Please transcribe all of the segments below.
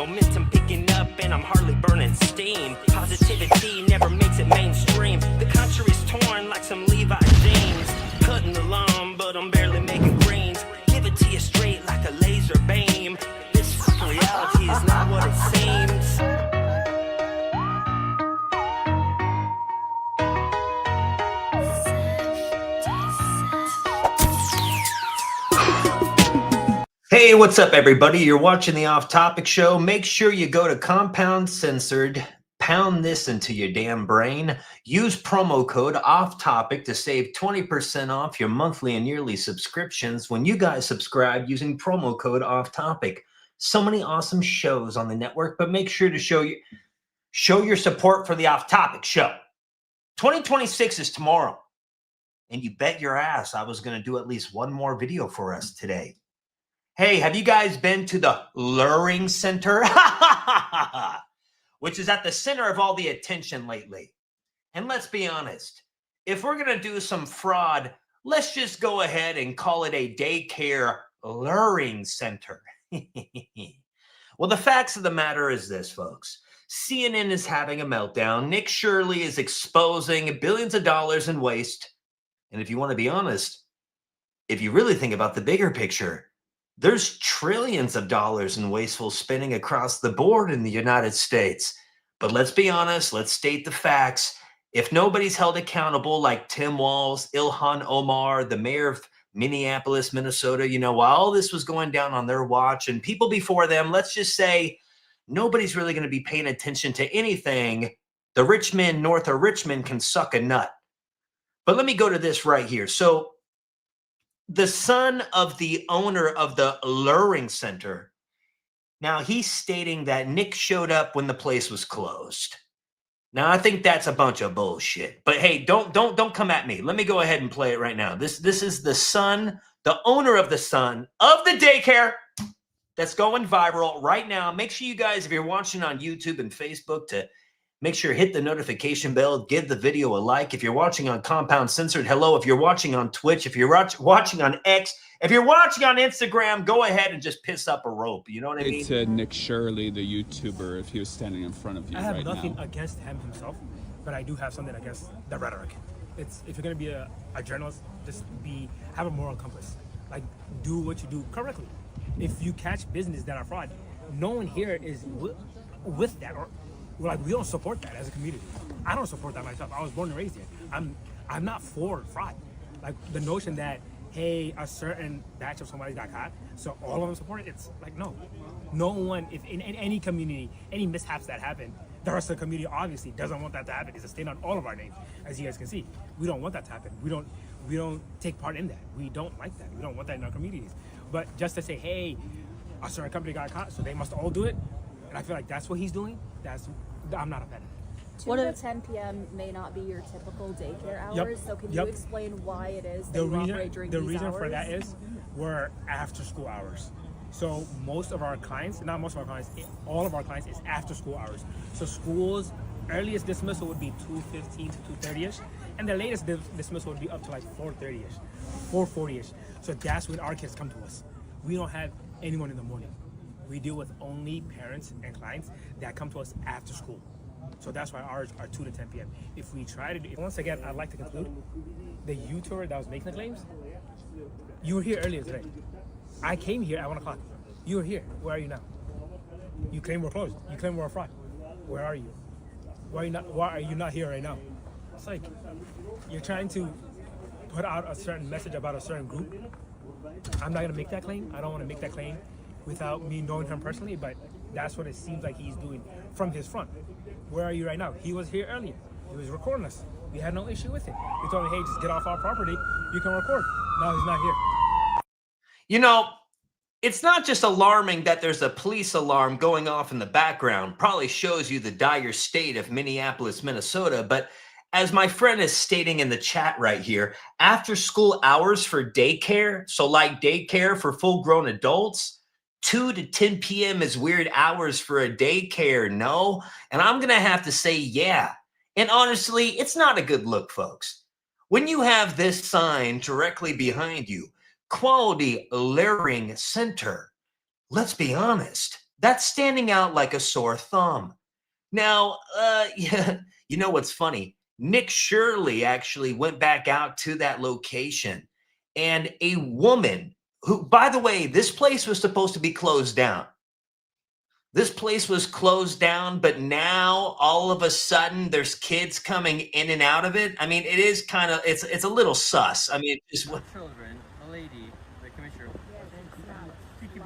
momentum picking up and I'm hardly burning steam. Positivity never makes it mainstream. The country's torn like some Levi jeans. Cutting the lawn, but I'm barely making greens. Give it to you straight like a laser beam. This fucking reality is not what it seems. Hey, what's up, everybody? You're watching the Off Topic Show. Make sure you go to Compound Censored, pound this into your damn brain. Use promo code Off Topic to save 20% off your monthly and yearly subscriptions when you guys subscribe using promo code Off Topic. So many awesome shows on the network, but make sure to show your support for the Off Topic Show. 2026 is tomorrow, and you bet your ass I was going to do at least one more video for us today. Hey, have you guys been to the Learing Center? Which is at the center of all the attention lately. And let's be honest, if we're going to do some fraud, let's just go ahead and call it a Daycare Learing Center. Well, the facts of the matter is this, folks. CNN is having a meltdown. Nick Shirley is exposing billions of dollars in waste. And if you want to be honest, if you really think about the bigger picture, there's trillions of dollars in wasteful spending across the board in the United States. But let's be honest, let's state the facts. If nobody's held accountable like Tim Walz, Ilhan Omar, the mayor of Minneapolis, Minnesota, while all this was going down on their watch and people before them, let's just say nobody's really going to be paying attention to anything. The rich men north of Richmond can suck a nut. But let me go to this right here. So the son of the owner of the Learing Center, now he's stating that Nick showed up when the place was closed. Now I think that's a bunch of bullshit. But hey, don't come at me. Let me go ahead and play it right now. This is the son, the owner of the son of the daycare that's going viral right now. Make sure you guys, if you're watching on YouTube and Facebook, to make sure hit the notification bell, give the video a like. If you're watching on Compound Censored, hello. If you're watching on Twitch, if you're watching on X, if you're watching on Instagram, go ahead and just piss up a rope. You know what I mean? To Nick Shirley, the YouTuber, if he was standing in front of you right now. I have nothing against him himself, but I do have something against the rhetoric. It's, if you're going to be a journalist, just have a moral compass. Like, do what you do correctly. If you catch business that are fraud, no one here is with that. Or we don't support that as a community. I don't support that myself. I was born and raised here. I'm not for fraud. Like the notion that, hey, a certain batch of Somalis got caught, so all of them support it. It's like, no one, if in any community, any mishaps that happen, the rest of the community obviously doesn't want that to happen. It's a stain on all of our names, as you guys can see. We don't want that to happen. We don't take part in that. We don't like that. We don't want that in our communities. But just to say, hey, a certain company got caught, so they must all do it, and I feel like that's what he's doing. I'm not a fan of it. 2 to 10 p.m. may not be your typical daycare hours, so can you explain why it is that you operate during these hours? The reason for that is we're after school hours. So most of our clients, not most of our clients, all of our clients is after school hours. So schools, earliest dismissal would be 2:15 to 2:30ish, and the latest dismissal would be up to like 4:30ish, 4:40ish. So that's when our kids come to us. We don't have anyone in the morning. We deal with only parents and clients that come to us after school. So that's why ours are 2 to 10 p.m. If we try to do, once again, I'd like to conclude, the YouTuber that was making the claims, you were here earlier today. I came here at 1 o'clock. You were here. Where are you now? You claim we're closed. You claim we're a fraud. Where are you? Why are you not here right now? It's like, you're trying to put out a certain message about a certain group. I'm not gonna make that claim. I don't wanna make that claim without me knowing him personally, but that's what it seems like he's doing from his front. Where are you right now? He was here earlier. He was recording us. We had no issue with it. We told him, hey, just get off our property. You can record. Now he's not here. It's not just alarming that there's a police alarm going off in the background. Probably shows you the dire state of Minneapolis, Minnesota. But as my friend is stating in the chat right here, after school hours for daycare, so like daycare for full-grown adults, 2 to 10 p.m. is weird hours for a daycare, no? And I'm going to have to say, yeah. And honestly, it's not a good look, folks. When you have this sign directly behind you, Quality Learing Center, let's be honest, That's standing out like a sore thumb. Now, yeah, you know what's funny? Nick Shirley actually went back out to that location, and a woman who, by the way, this place was supposed to be closed down. This place was closed down, but now all of a sudden there's kids coming in and out of it. I mean, it is kind of, it's a little sus. I mean, it's what children, a lady, the commissioner, Kiki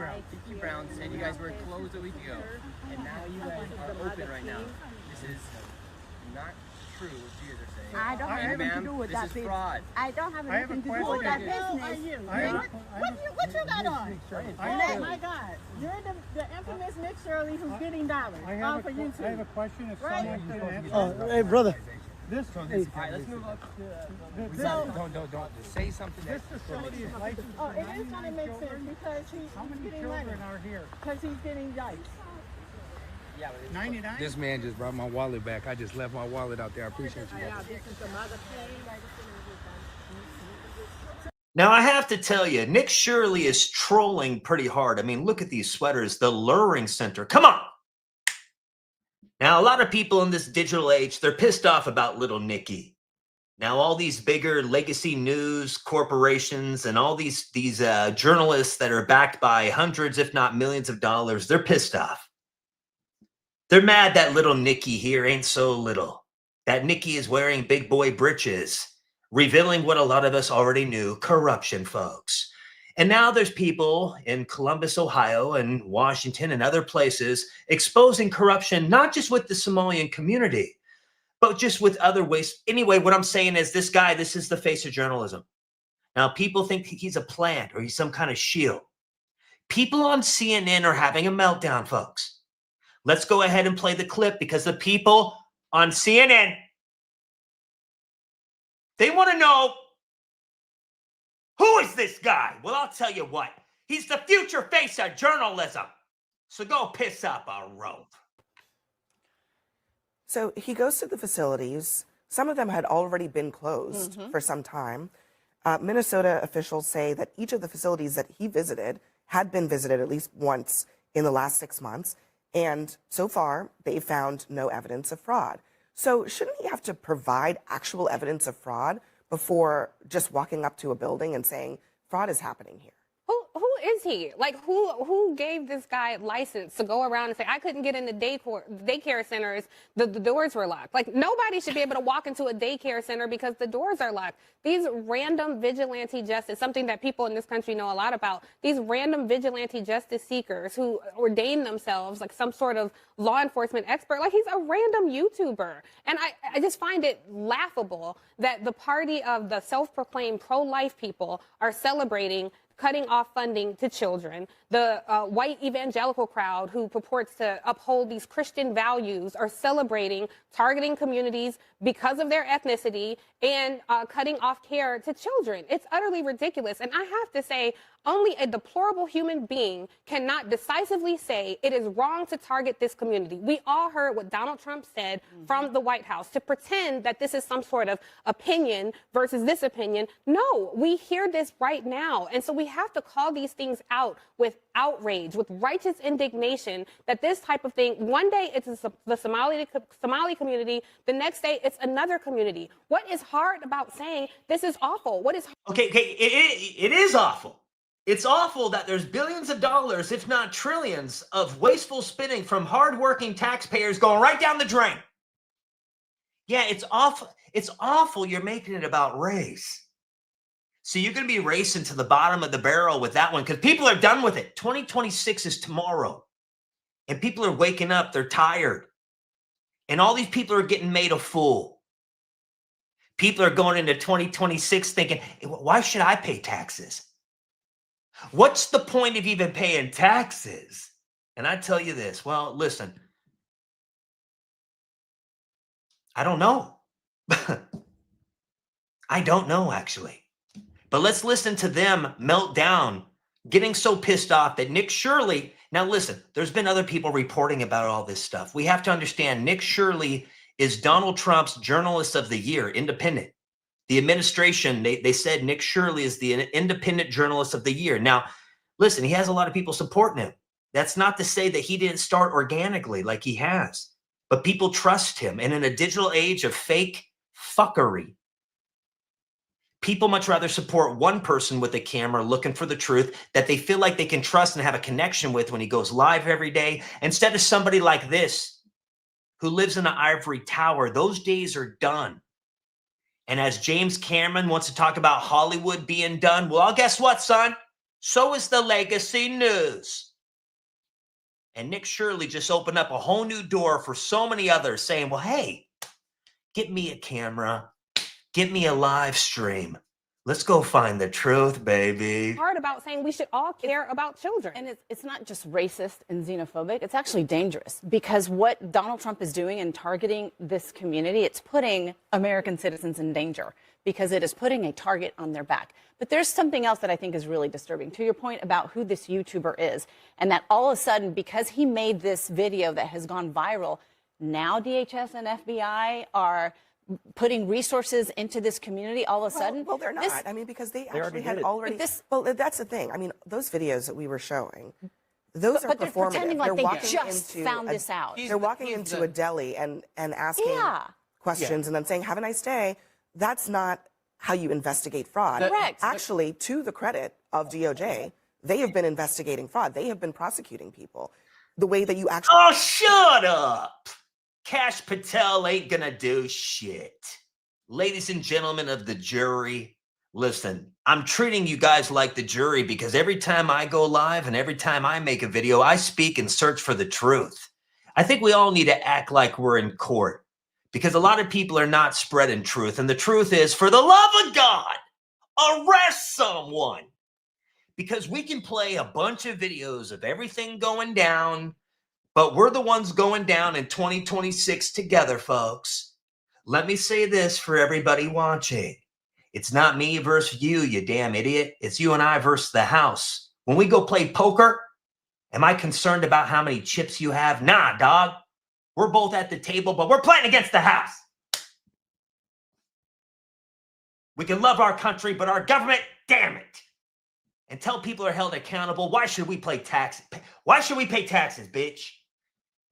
Brown said you guys were closed a week ago, and now you guys are open right now. This is not true what you guys are saying. I don't have anything to do with that. This is fraud. I don't have anything to do with that business. What you got on? Oh my God! You're the infamous Nick Shirley who's getting dollars off of YouTube. I have a question. If someone could answer. Oh, hey, brother. This, All right, let's move up. Don't say something. this facility is licensed. Oh, it is going to make sense because How he's many getting money. children are here? Because he's getting yikes. Yeah, but it's 99? This man just brought my wallet back. I just left my wallet out there. I appreciate you. Now, I have to tell you, Nick Shirley is trolling pretty hard. I mean, look at these sweaters, the Learing Center. Come on. Now, a lot of people in this digital age, they're pissed off about little Nicky. Now, all these bigger legacy news corporations and all these journalists that are backed by hundreds, if not millions of dollars, they're pissed off. They're mad that little Nicky here ain't so little. That Nicky is wearing big boy britches, revealing what a lot of us already knew, corruption, folks. And now there's people in Columbus, Ohio, and Washington and other places exposing corruption, not just with the Somalian community, but just with other ways. Anyway, what I'm saying is this guy, this is the face of journalism. Now, people think he's a plant or he's some kind of shield. People on CNN are having a meltdown, folks. Let's go ahead and play the clip because the people on CNN, they want to know, who is this guy? Well, I'll tell you what. He's the future face of journalism. So go piss up a rope. So he goes to the facilities. Some of them had already been closed for some time. Minnesota officials say that each of the facilities that he visited had been visited at least once in the last 6 months. And so far, they found no evidence of fraud. So shouldn't he have to provide actual evidence of fraud before just walking up to a building and saying, fraud is happening here? Who is he? Like, who gave this guy license to go around and say, I couldn't get into daycare centers, the doors were locked? Like, nobody should be able to walk into a daycare center because the doors are locked. These random vigilante justice, something that people in this country know a lot about, these random vigilante justice seekers who ordain themselves like some sort of law enforcement expert, like he's a random YouTuber. And I just find it laughable that the party of the self-proclaimed pro-life people are celebrating cutting off funding to children. The white evangelical crowd who purports to uphold these Christian values are celebrating targeting communities because of their ethnicity and cutting off care to children. It's utterly ridiculous. And I have to say, only a deplorable human being cannot decisively say it is wrong to target this community. We all heard what Donald Trump said from the White House. To pretend that this is some sort of opinion versus this opinion. No, we hear this right now. And so we have to call these things out with outrage, with righteous indignation that this type of thing, one day it's the Somali community, the next day it's another community. What is hard about saying this is awful? What is Okay, it is awful. It's awful that there's billions of dollars, if not trillions, of wasteful spending from hardworking taxpayers going right down the drain. Yeah, it's awful. It's awful you're making it about race. So you're going to be racing to the bottom of the barrel with that one because people are done with it. 2026 is tomorrow. And people are waking up. They're tired. And all these people are getting made a fool. People are going into 2026 thinking, why should I pay taxes? What's the point of even paying taxes? And I tell you this, well, listen, I don't know. I don't know, actually. But let's listen to them melt down, getting so pissed off that Nick Shirley, now listen, there's been other people reporting about all this stuff. We have to understand Nick Shirley is Donald Trump's Journalist of the Year, independent. The administration, they said Nick Shirley is the independent journalist of the year. Now, listen, he has a lot of people supporting him. That's not to say that he didn't start organically like he has, but people trust him. And in a digital age of fake fuckery, people much rather support one person with a camera looking for the truth that they feel like they can trust and have a connection with when he goes live every day, instead of somebody like this who lives in an ivory tower. Those days are done. And as James Cameron wants to talk about Hollywood being done, well, guess what, son? So is the legacy news. And Nick Shirley just opened up a whole new door for so many others, saying, well, hey, get me a camera, get me a live stream. Let's go find the truth, baby. Hard about saying we should all care about children. And it's not just racist and xenophobic. It's actually dangerous, because what Donald Trump is doing in targeting this community, it's putting American citizens in danger, because it is putting a target on their back. But there's something else that I think is really disturbing, to your point about who this YouTuber is, and that all of a sudden, because he made this video that has gone viral, now DHS and FBI are putting resources into this community all of a sudden. Well, they're not. I mean, because they actually had already. Well, that's the thing. I mean, those videos that we were showing, those are but they're performative. pretending like they walking just into found this out. They're walking into a deli and asking questions and then saying, "Have a nice day." That's not how you investigate fraud. Correct. Actually, to the credit of DOJ, they have been investigating fraud. They have been prosecuting people. The way that you actually. Oh, shut up. Cash Patel ain't gonna do shit. Ladies and gentlemen of the jury, listen, I'm treating you guys like the jury because every time I go live and every time I make a video, I speak and search for the truth. I think we all need to act like we're in court, because a lot of people are not spreading truth. And the truth is, for the love of God, arrest someone. Because we can play a bunch of videos of everything going down, but we're the ones going down in 2026 together, folks. Let me say this for everybody watching. It's not me versus you, you damn idiot. It's you and I versus the house. When we go play poker, am I concerned about how many chips you have? Nah, dog. We're both at the table, but we're playing against the house. We can love our country, but our government, damn it. Until people are held accountable, why should we pay taxes? Why should we pay taxes, bitch?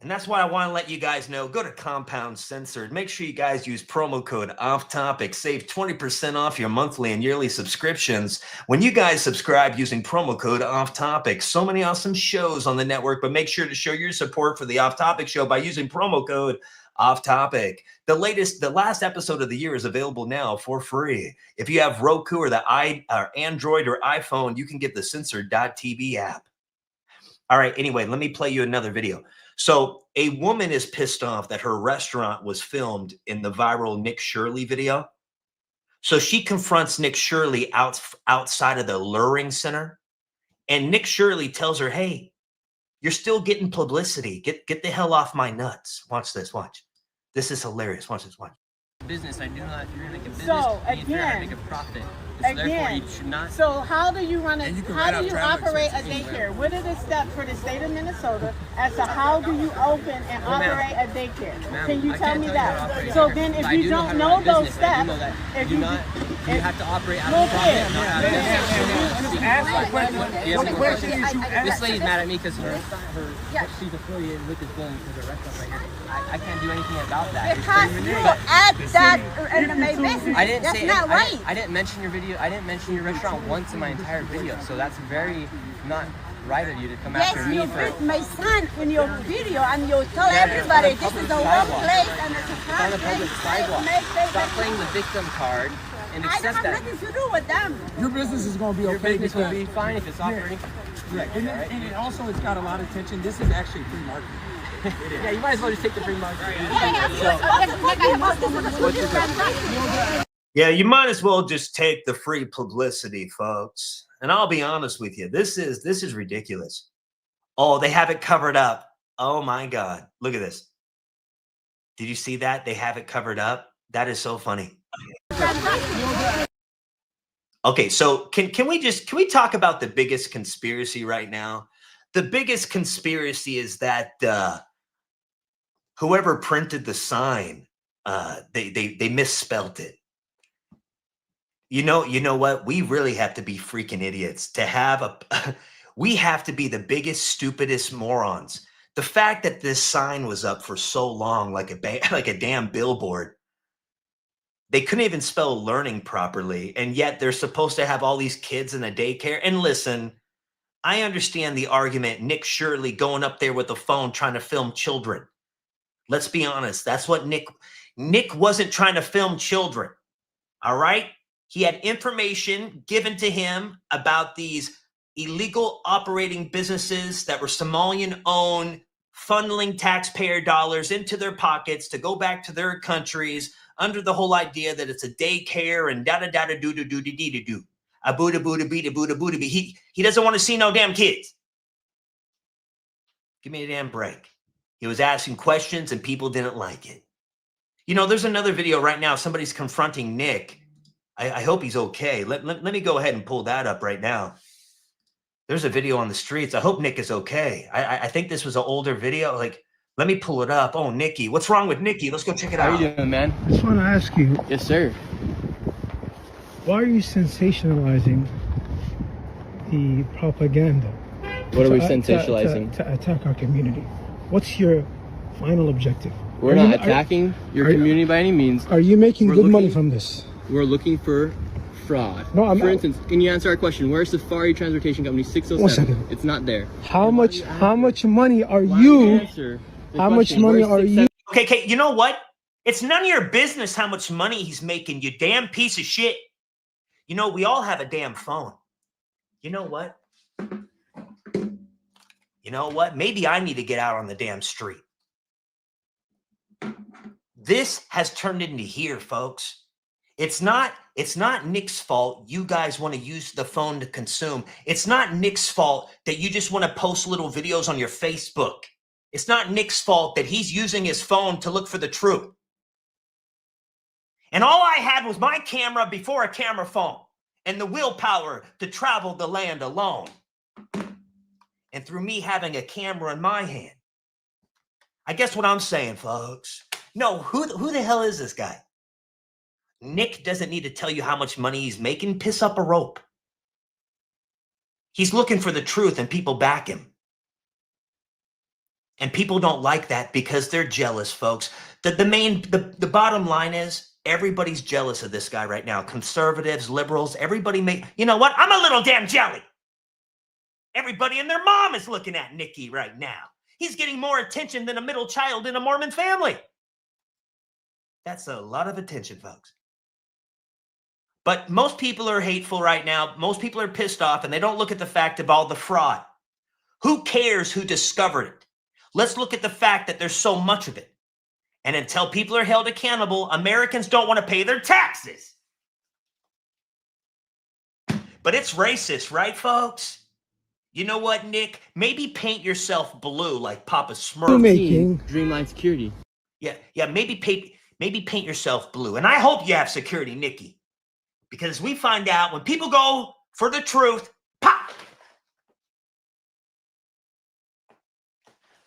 And that's why I want to let you guys know, go to Compound Censored. Make sure you guys use promo code OFFTOPIC. Save 20% off your monthly and yearly subscriptions when you guys subscribe using promo code OFFTOPIC. So many awesome shows on the network, but make sure to show your support for the Off Topic show by using promo code OFFTOPIC. The last episode of the year is available now for free. If you have Roku or the Android or iPhone, you can get the Censored.tv app. All right, anyway, let me play you another video. So a woman is pissed off that her restaurant was filmed in the viral Nick Shirley video. So she confronts Nick Shirley outside of the Learing Center. And Nick Shirley tells her, hey, you're still getting publicity. Get the hell off my nuts. Watch this, watch. This is hilarious. Watch this, watch. Business, I do not, you're gonna make a business, So, be fair, I make a profit. So therefore you should not. So how do you run it? How do you operate a expenses. daycare? What are the steps for the state of Minnesota as to how do you open and operate a daycare? Can you tell me that? So then, if you don't know those steps, if you have to operate out of profit. This lady's mad at me because she's affiliated with this building because her restaurant right here. I can't do anything about that. Because you add that in my business. I didn't That's say not right. I didn't mention your video. I didn't mention your restaurant once in my entire video. So that's very not right of you to come after me Yes, for. you put my son in your video and you tell everybody this is the wrong place and it's a It's on the public sidewalk. Stop playing the victim card and I accept have that. nothing to do with them. Your business is going to be Your okay business will because be fine if it's operating. and it also has got a lot of attention. This is actually free marketing. Yeah, you might as well just take the free market. Yeah, you might as well just take the free publicity, folks. And I'll be honest with you, this is ridiculous. Oh, they have it covered up. Oh my God. Look at this. Did you see that? They have it covered up. That is so funny. Okay, so can we talk about the biggest conspiracy right now? The biggest conspiracy is that whoever printed the sign, they misspelled it. You know what? We really have to be freaking idiots to have We have to be the biggest, stupidest morons. The fact that this sign was up for so long, like a damn billboard, they couldn't even spell learning properly, and yet they're supposed to have all these kids in a daycare. And listen, I understand the argument, Nick Shirley going up there with a phone trying to film children. Let's be honest, that's what Nick wasn't trying to film children, all right? He had information given to him about these illegal operating businesses that were Somalian-owned, funneling taxpayer dollars into their pockets to go back to their countries under the whole idea that it's a daycare and da-da-da-da-do-do-do-do-do-do-do. A-boo-da-boo-da-bee-da-boo-da-boo-da-bee. He doesn't want to see no damn kids. Give me a damn break. He was asking questions and people didn't like it. You know, there's another video right now. Somebody's confronting Nick. I hope he's okay. Let me go ahead and pull that up right now. There's a video on the streets. I hope Nick is okay. I think this was an older video. Like, let me pull it up. Oh, Nikki. What's wrong with Nikki? Let's go check it out. How you doing, man? I just want to ask you. Yes, sir. Why are you sensationalizing the propaganda? What are we sensationalizing? To attack our community. What's your final objective? We're not attacking your community by any means. Are you making good money from this? We're looking for fraud. No, I'm For not. instance, can you answer our question? Where's Safari Transportation Company 607? 1 second. It's not there. How much money are Why don't you? answer the How much question? money Where's are you? Okay, you know what? It's none of your business how much money he's making, you damn piece of shit. You know, we all have a damn phone. You know what? You know what? Maybe I need to get out on the damn street. This has turned into here, folks. It's not Nick's fault you guys want to use the phone to consume. It's not Nick's fault that you just want to post little videos on your Facebook. It's not Nick's fault that he's using his phone to look for the truth. And all I had was my camera before a camera phone and the willpower to travel the land alone. And through me having a camera in my hand. I guess what I'm saying, folks. No, who the hell is this guy? Nick doesn't need to tell you how much money he's making. Piss up a rope. He's looking for the truth and people back him. And people don't like that because they're jealous, folks. The bottom line is everybody's jealous of this guy right now. Conservatives, liberals, everybody you know what? I'm a little damn jelly. Everybody and their mom is looking at Nicky right now. He's getting more attention than a middle child in a Mormon family. That's a lot of attention, folks. But most people are hateful right now. Most people are pissed off, and they don't look at the fact of all the fraud. Who cares who discovered it? Let's look at the fact that there's so much of it. And until people are held accountable, Americans don't want to pay their taxes. But it's racist, right, folks? You know what, Nick? Maybe paint yourself blue like Papa Smurf. Dreamline Security. Yeah, maybe paint yourself blue. And I hope you have security, Nikki. Because we find out when people go for the truth, pop!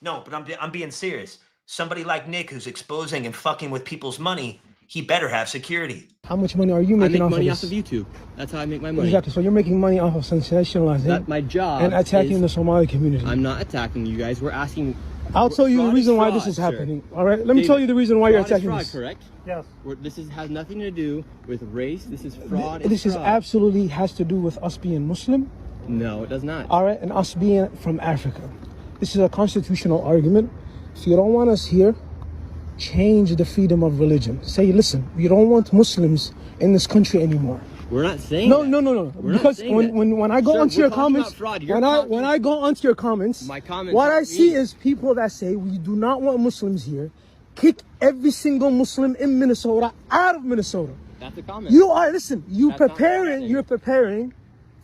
No, but I'm being serious. Somebody like Nick who's exposing and fucking with people's money, he better have security. How much money are you making I make off money of off this? of YouTube. That's how I make my money. Exactly. So you're making money off of sensationalizing. That my job and attacking the Somali community. I'm not attacking you guys. We're asking. I'll tell you the reason why this fraud, is sir. happening. All right. Let me tell you the reason why you're attacking fraud, this. Correct? Yes. This has nothing to do with race. This is fraud. This is absolutely has to do with us being Muslim. No, it does not. All right, and us being from Africa. This is a constitutional argument. If you don't want us here, change the freedom of religion. Say, listen, we don't want Muslims in this country anymore. We're not saying no. We're because not saying when I go Sir, onto we're your talking comments, about fraud. when I go onto your comments, My comments what I are see me. is people that say we do not want Muslims here. Kick every single Muslim in Minnesota out of Minnesota. That's a comment. You're preparing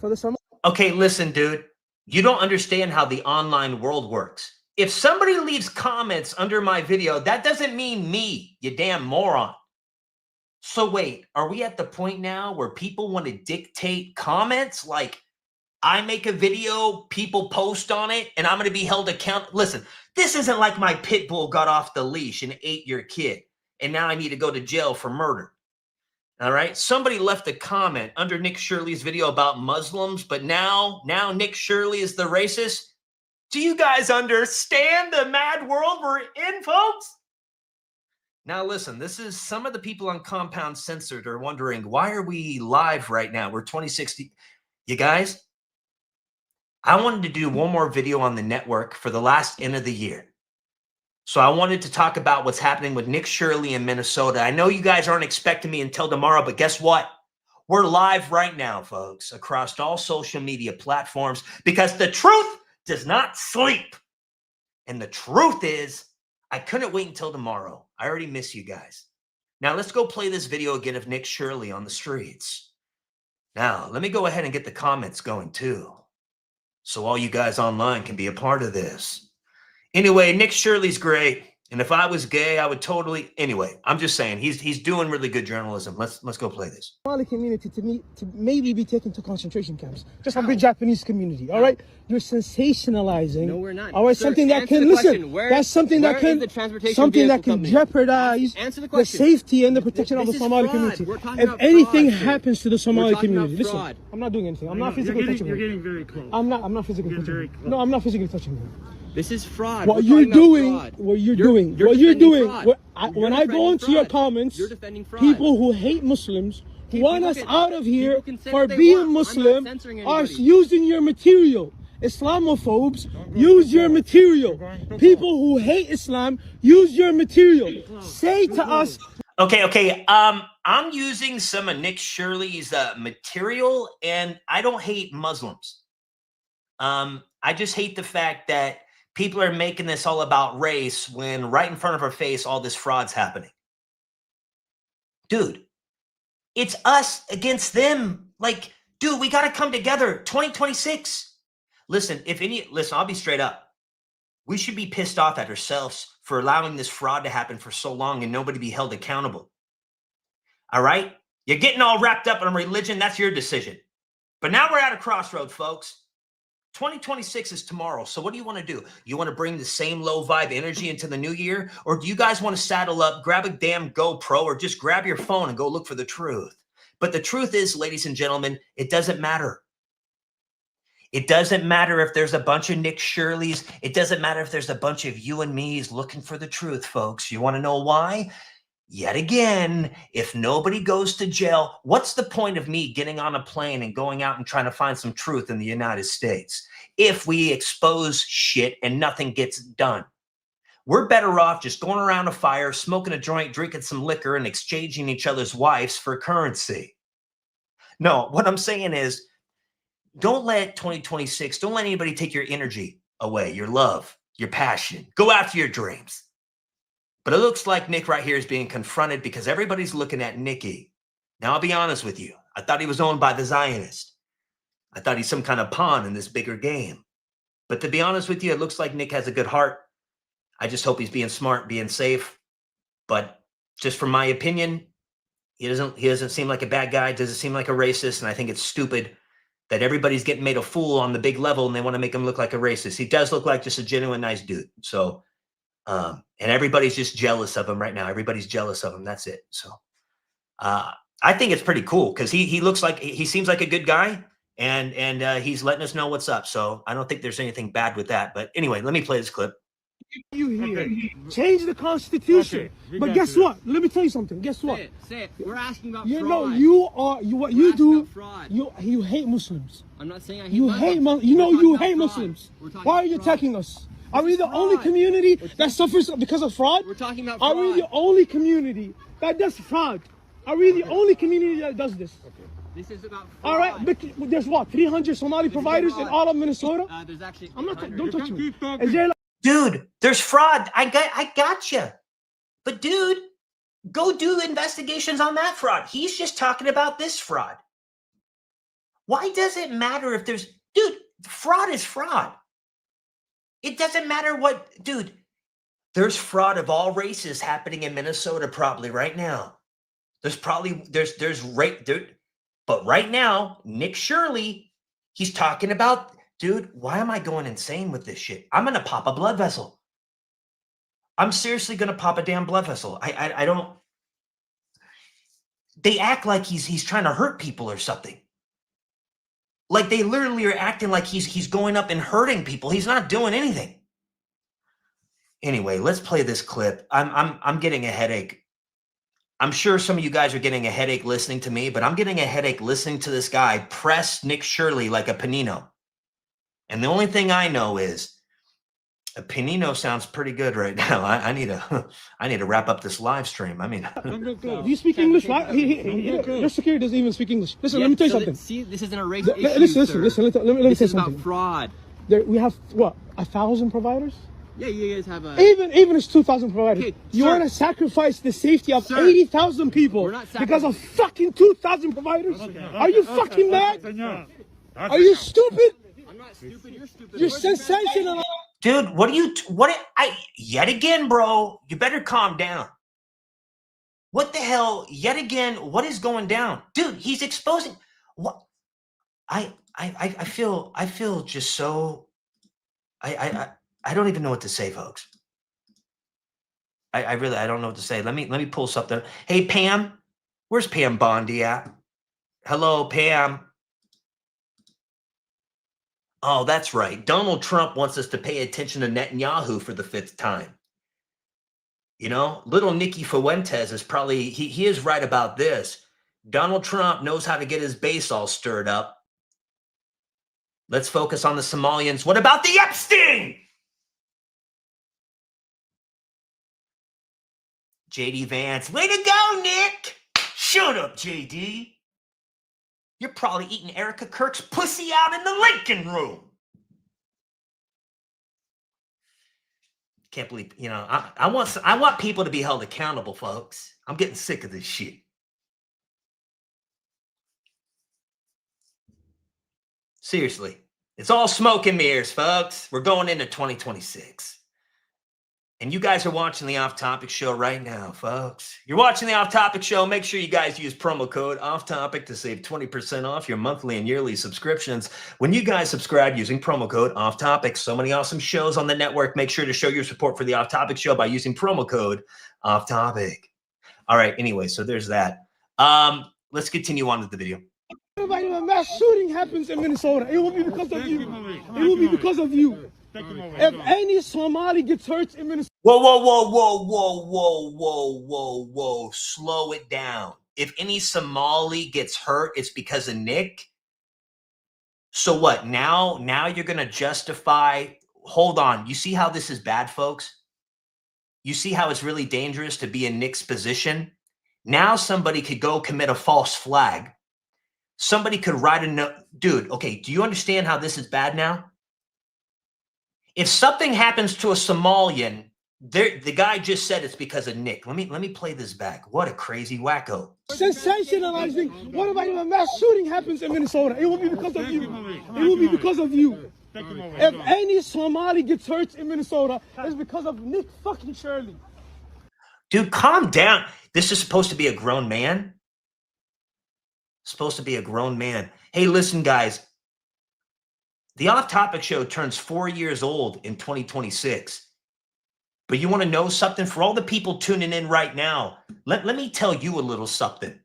for the summer. Okay, listen, dude. You don't understand how the online world works. If somebody leaves comments under my video, that doesn't mean me, you damn moron. So wait, are we at the point now where people want to dictate comments? Like, I make a video, people post on it, and I'm going to be held accountable. Listen, this isn't like my pit bull got off the leash and ate your kid, and now I need to go to jail for murder. All right. Somebody left a comment under Nick Shirley's video about Muslims, but now Nick Shirley is the racist. Do you guys understand the mad world we're in, folks? Now, listen, this is some of the people on Compound Censored are wondering, why are we live right now? We're 2060. You guys, I wanted to do one more video on the network for the last end of the year. So I wanted to talk about what's happening with Nick Shirley in Minnesota. I know you guys aren't expecting me until tomorrow, but guess what? We're live right now, folks, across all social media platforms, because the truth does not sleep. And the truth is, I couldn't wait until tomorrow. I already miss you guys. Now let's go play this video again of Nick Shirley on the streets. Now, let me go ahead and get the comments going too, so all you guys online can be a part of this. Anyway, Nick Shirley's great. And if I was gay, I would totally. Anyway, I'm just saying he's doing really good journalism. Let's go play this. Somali community to maybe be taken to concentration camps, just like the Japanese community. All right, you're sensationalizing. No, we're not. All right, Sir, something that can listen. That's something that can jeopardize the safety and the protection of the Somali community. If anything happens to the Somali community, listen, I'm not doing anything. I'm not physically touching you. You're getting very close. I'm not physically touching you. No, I'm not physically touching you. This is fraud. What you're doing, when I go into your comments, people who hate Muslims, who want us out of here for being Muslim, are using your material. Islamophobes use your material. People who hate Islam use your material. Say to us. Okay. I'm using some of Nick Shirley's material, and I don't hate Muslims. I just hate the fact that people are making this all about race when right in front of our face, all this fraud's happening. Dude, it's us against them. Like, dude, we got to come together. 2026. Listen, I'll be straight up. We should be pissed off at ourselves for allowing this fraud to happen for so long and nobody be held accountable. All right? You're getting all wrapped up in religion. That's your decision. But now we're at a crossroad, folks. 2026 is tomorrow. So what do you want to do? You want to bring the same low vibe energy into the new year? Or do you guys want to saddle up, grab a damn GoPro, or just grab your phone and go look for the truth? But the truth is, ladies and gentlemen, it doesn't matter. It doesn't matter if there's a bunch of Nick Shirleys. It doesn't matter if there's a bunch of you and me's looking for the truth, folks. You want to know why? Yet again, if nobody goes to jail, what's the point of me getting on a plane and going out and trying to find some truth in the United States if we expose shit and nothing gets done? We're better off just going around a fire, smoking a joint, drinking some liquor, and exchanging each other's wives for currency. No, what I'm saying is, don't let 2026, don't let anybody take your energy away, your love, your passion. Go after your dreams. But it looks like Nick right here is being confronted because everybody's looking at Nicky. Now, I'll be honest with you. I thought he was owned by the Zionist. I thought he's some kind of pawn in this bigger game. But to be honest with you, it looks like Nick has a good heart. I just hope he's being smart, being safe. But just from my opinion, he doesn't seem like a bad guy, doesn't seem like a racist, and I think it's stupid that everybody's getting made a fool on the big level and they want to make him look like a racist. He does look like just a genuine nice dude. So, and everybody's just jealous of him right now. Everybody's jealous of him. That's it. So, I think it's pretty cool because he looks like, he seems like a good guy, and he's letting us know what's up. So I don't think there's anything bad with that. But anyway, let me play this clip. You here. Change the Constitution. But guess what? Let me tell you something. Guess what? Say it. We're asking about fraud. No, what you do, you hate Muslims. I'm not saying I hate you Muslims. You hate Muslims. Why are you attacking us? Are we the only community that suffers because of fraud? We're talking about fraud. Are we the only community that does fraud? Are we the only community that does this? This is about fraud. All right, but there's what, 300 Somali providers in all of Minnesota? There's actually. I'm not. Don't touch me. Is there Dude, there's fraud. I gotcha. But dude, go do investigations on that fraud. He's just talking about this fraud. Why does it matter if there's, dude, fraud is fraud. It doesn't matter what, dude, there's fraud of all races happening in Minnesota probably right now. There's rape, dude. But right now, Nick Shirley, he's talking about, dude, why am I going insane with this shit? I'm going to pop a blood vessel. I'm seriously going to pop a damn blood vessel. I don't. they act like he's trying to hurt people or something. Like they literally are acting like he's going up and hurting people. He's not doing anything. Anyway, let's play this clip. I'm getting a headache. I'm sure some of you guys are getting a headache listening to me, but I'm getting a headache listening to this guy press Nick Shirley like a panino. And the only thing I know is a panino sounds pretty good right now. I need to wrap up this live stream. I mean, do you speak English? Your security doesn't even speak English. Listen, let me tell you something. See, this isn't a race issue, Listen. Let me say something. This is about fraud. We have what, 1,000 providers? Yeah, you guys have a... Even it's 2,000 providers. Okay, you want to sacrifice the safety of 80,000 people because of fucking 2,000 providers? Are you fucking mad? Are you stupid? I'm not stupid, you're stupid. You're sensational. Dude, yet again, bro, you better calm down. What the hell? Yet again, what is going down? Dude, he's exposing what I feel just so I don't even know what to say, folks. I really don't know what to say. Let me pull something. Hey Pam, where's Pam Bondi at? Hello, Pam. Oh, that's right. Donald Trump wants us to pay attention to Netanyahu for the 5th time. You know, little Nicky Fuentes is probably, he is right about this. Donald Trump knows how to get his base all stirred up. Let's focus on the Somalians. What about the Epstein? JD Vance, way to go, Nick. Shut up, JD. You're probably eating Erica Kirk's pussy out in the Lincoln room. Can't believe, you know, I want people to be held accountable, folks. I'm getting sick of this shit. Seriously, it's all smoke and mirrors, folks. We're going into 2026. And you guys are watching the Off Topic Show right now, folks. You're watching the Off Topic Show. Make sure you guys use promo code Off Topic to save 20% off your monthly and yearly subscriptions. When you guys subscribe using promo code Off Topic, so many awesome shows on the network. Make sure to show your support for the Off Topic Show by using promo code Off Topic. All right. Anyway, so there's that. Let's continue on with the video. Everybody, a mass shooting happens in Minnesota. It will be because of you. It will be because of you. If any Somali gets hurt in Minnesota. Whoa. Slow it down. If any Somali gets hurt, it's because of Nick. So what? Now you're going to justify. Hold on. You see how this is bad, folks? You see how it's really dangerous to be in Nick's position? Now somebody could go commit a false flag. Somebody could write a note. Dude, okay, do you understand how this is bad now? If something happens to a Somalian, the guy just said it's because of Nick. Let me play this back. What a crazy wacko. Sensationalizing. What about if a mass shooting happens in Minnesota? It will be because of you. It will be because of you. If any Somali gets hurt in Minnesota, it's because of Nick fucking Shirley. Dude, calm down. This is supposed to be a grown man. Supposed to be a grown man. Hey, listen, guys. The Off Topic Show turns 4 years old in 2026. But you want to know something? For all the people tuning in right now, let me tell you a little something.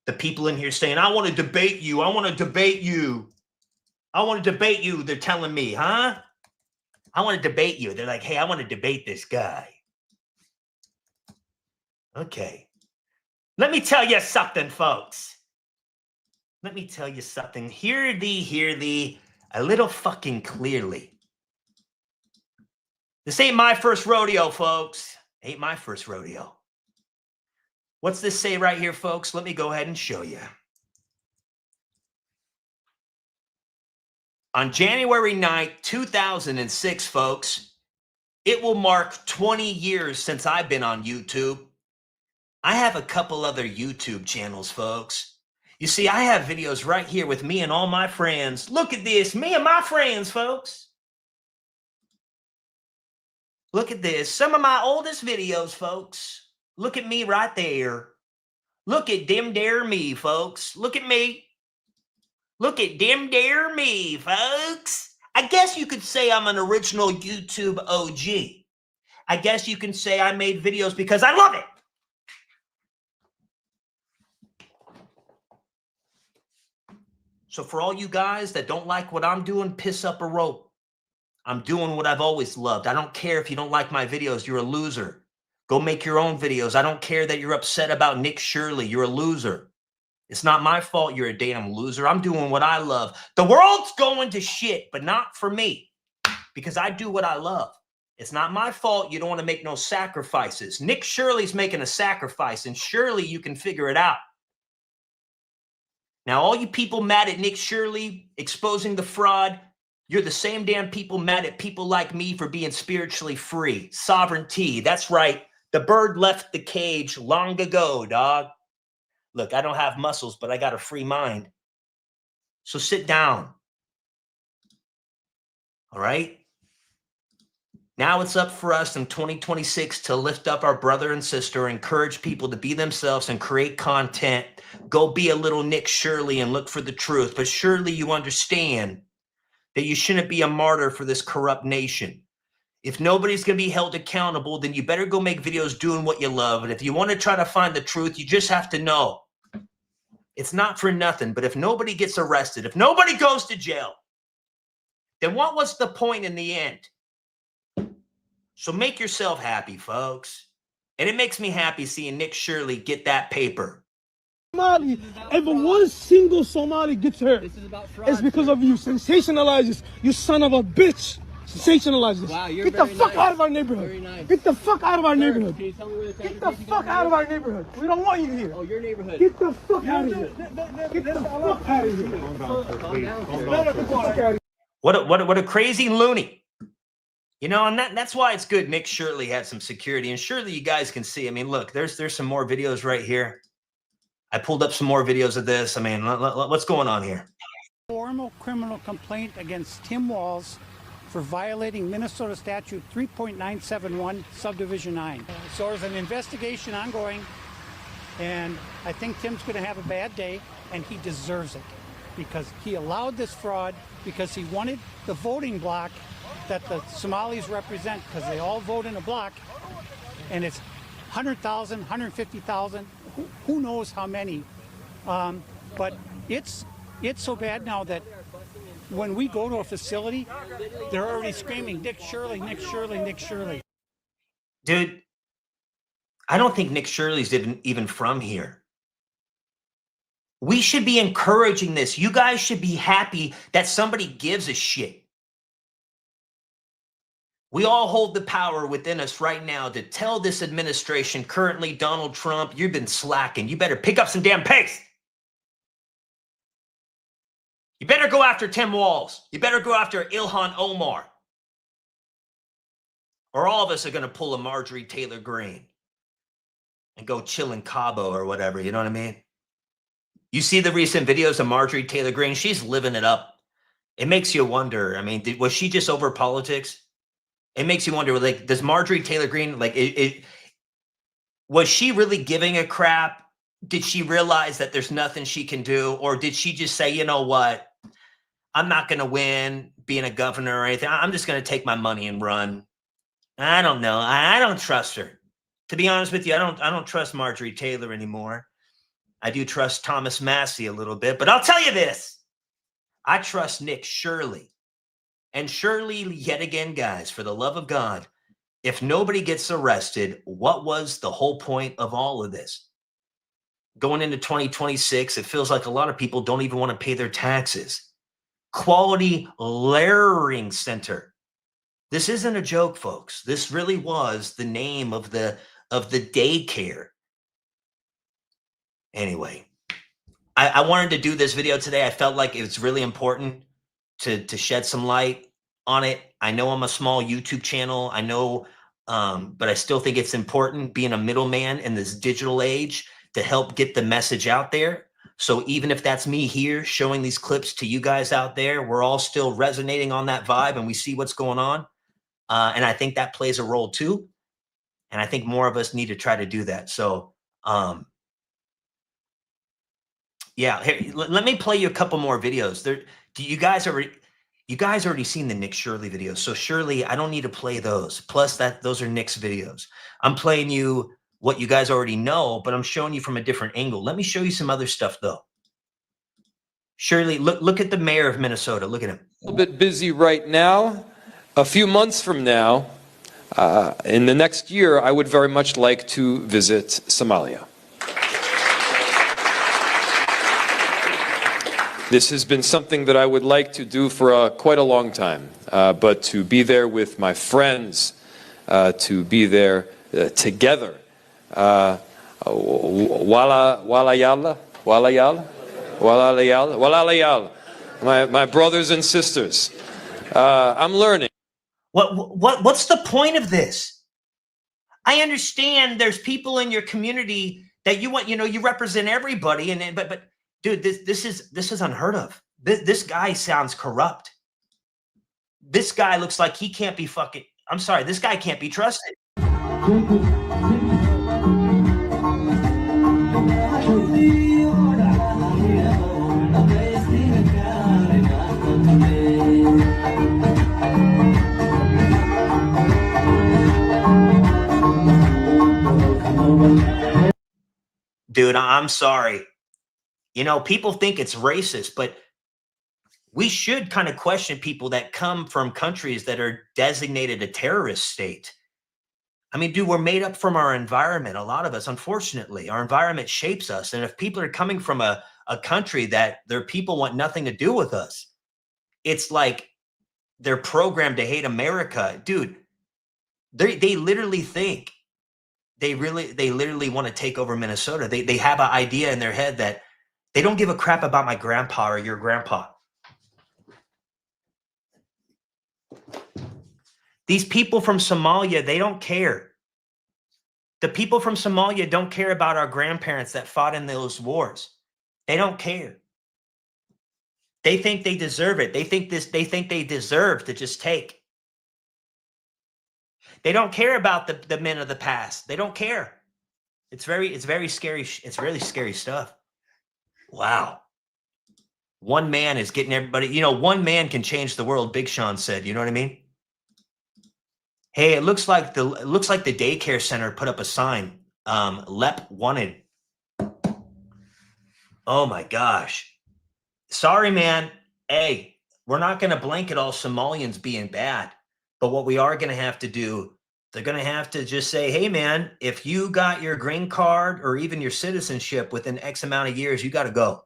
The people in here saying, I want to debate you. I want to debate you. I want to debate you. They're telling me, huh? I want to debate you. They're like, hey, I want to debate this guy. Okay. Let me tell you something, folks. Let me tell you something. Hear thee. A little fucking clearly. This ain't my first rodeo, folks. Ain't my first rodeo. What's this say right here, folks? Let me go ahead and show you. On January 9th, 2006, folks, it will mark 20 years since I've been on YouTube. I have a couple other YouTube channels, folks. You see, I have videos right here with me and all my friends. Look at this. Me and my friends, folks. Look at this. Some of my oldest videos, folks. Look at me right there. Look at them dare me, folks. Look at me. Look at them dare me, folks. I guess you could say I'm an original YouTube OG. I guess you can say I made videos because I love it. So for all you guys that don't like what I'm doing, piss up a rope. I'm doing what I've always loved. I don't care if you don't like my videos. You're a loser. Go make your own videos. I don't care that you're upset about Nick Shirley. You're a loser. It's not my fault you're a damn loser. I'm doing what I love. The world's going to shit, but not for me, because I do what I love. It's not my fault you don't want to make no sacrifices. Nick Shirley's making a sacrifice, and surely you can figure it out. Now, all you people mad at Nick Shirley exposing the fraud, you're the same damn people mad at people like me for being spiritually free. Sovereignty. That's right. The bird left the cage long ago, dog. Look, I don't have muscles, but I got a free mind. So sit down. All right? Now it's up for us in 2026 to lift up our brother and sister, encourage people to be themselves and create content. Go be a little Nick Shirley and look for the truth. But surely you understand that you shouldn't be a martyr for this corrupt nation. If nobody's going to be held accountable, then you better go make videos doing what you love. And if you want to try to find the truth, you just have to know it's not for nothing. But if nobody gets arrested, if nobody goes to jail, then what was the point in the end? So make yourself happy, folks. And it makes me happy seeing Nick Shirley get that paper. Somali, if one single Somali gets hurt, it's because of you. Sensationalize this. You son of a bitch. Sensationalize this. Wow, get the fuck out of our neighborhood. Nice. Get the fuck out of our neighborhood. Get the fuck out of our neighborhood. We don't want you here. Oh, your neighborhood. Get the fuck out of here. Get the fuck out of here. What a crazy loony. You know, and that's why it's good Nick Shirley had some security. And surely you guys can see. I mean, look, there's some more videos right here. I pulled up some more videos of this. I mean, what's going on here? Formal criminal complaint against Tim Walz for violating Minnesota Statute 3.971, Subdivision 9. So there's an investigation ongoing, and I think Tim's going to have a bad day, and he deserves it because he allowed this fraud because he wanted the voting bloc that the Somalis represent, because they all vote in a block, and it's 100,000, 150,000, who knows how many. But it's so bad now that when we go to a facility, they're already screaming, Nick Shirley, Nick Shirley, Nick Shirley. Dude, I don't think Nick Shirley's even from here. We should be encouraging this. You guys should be happy that somebody gives a shit. We all hold the power within us right now to tell this administration, currently Donald Trump, you've been slacking. You better pick up some damn pace. You better go after Tim Walz. You better go after Ilhan Omar. Or all of us are going to pull a Marjorie Taylor Greene and go chill in Cabo or whatever. You know what I mean? You see the recent videos of Marjorie Taylor Greene? She's living it up. It makes you wonder. I mean, was she just over politics? It makes you wonder, like, does Marjorie Taylor Greene, like, was she really giving a crap? Did she realize that there's nothing she can do? Or did she just say, you know what? I'm not going to win being a governor or anything. I'm just going to take my money and run. I don't know. I don't trust her. To be honest with you, I don't trust Marjorie Taylor anymore. I do trust Thomas Massey a little bit. But I'll tell you this. I trust Nick Shirley. And surely, yet again, guys, for the love of God, if nobody gets arrested, what was the whole point of all of this? Going into 2026, it feels like a lot of people don't even want to pay their taxes. Quality Learing Center. This isn't a joke, folks. This really was the name of the daycare. Anyway, I wanted to do this video today. I felt like it's really important to shed some light on it. I know I'm a small YouTube channel. I know, but I still think it's important being a middleman in this digital age to help get the message out there. So even if that's me here showing these clips to you guys out there, we're all still resonating on that vibe and we see what's going on. And I think that plays a role too. And I think more of us need to try to do that. So, yeah, here, let me play you a couple more videos. You guys already seen the Nick Shirley videos. So surely I don't need to play those. Plus those are Nick's videos. I'm playing you what you guys already know, but I'm showing you from a different angle. Let me show you some other stuff though. Shirley, look at the mayor of Minnesota. Look at him. A little bit busy right now. A few months from now, in the next year, I would very much like to visit Somalia. This has been something that I would like to do for quite a long time, but to be there with my friends, to be there together, my brothers and sisters, I'm learning. What's the point of this? I understand there's people in your community that you want, you represent everybody, but dude, this is unheard of. This guy sounds corrupt. This guy looks like he can't be fucking, I'm sorry, this guy can't be trusted. Dude, I'm sorry. People think it's racist, but we should kind of question people that come from countries that are designated a terrorist state. I mean, dude, we're made up from our environment. A lot of us, unfortunately, our environment shapes us. And if people are coming from a country that their people want nothing to do with us, it's like they're programmed to hate America. Dude, they literally think they literally want to take over Minnesota. They have an idea in their head that they don't give a crap about my grandpa or your grandpa. These people from Somalia, they don't care. The people from Somalia don't care about our grandparents that fought in those wars. They don't care. They think they deserve it. They think they deserve to just take. They don't care about the men of the past. They don't care. It's very scary. It's really scary stuff. Wow. One man is getting everybody, one man can change the world, Big Sean said. You know what I mean? Hey, it looks like the daycare center put up a sign. LEP wanted. Oh my gosh. Sorry, man. Hey, we're not going to blanket all Somalians being bad. But what we are going to have to do, they're going to have to just say, hey, man, if you got your green card or even your citizenship within X amount of years, you got to go.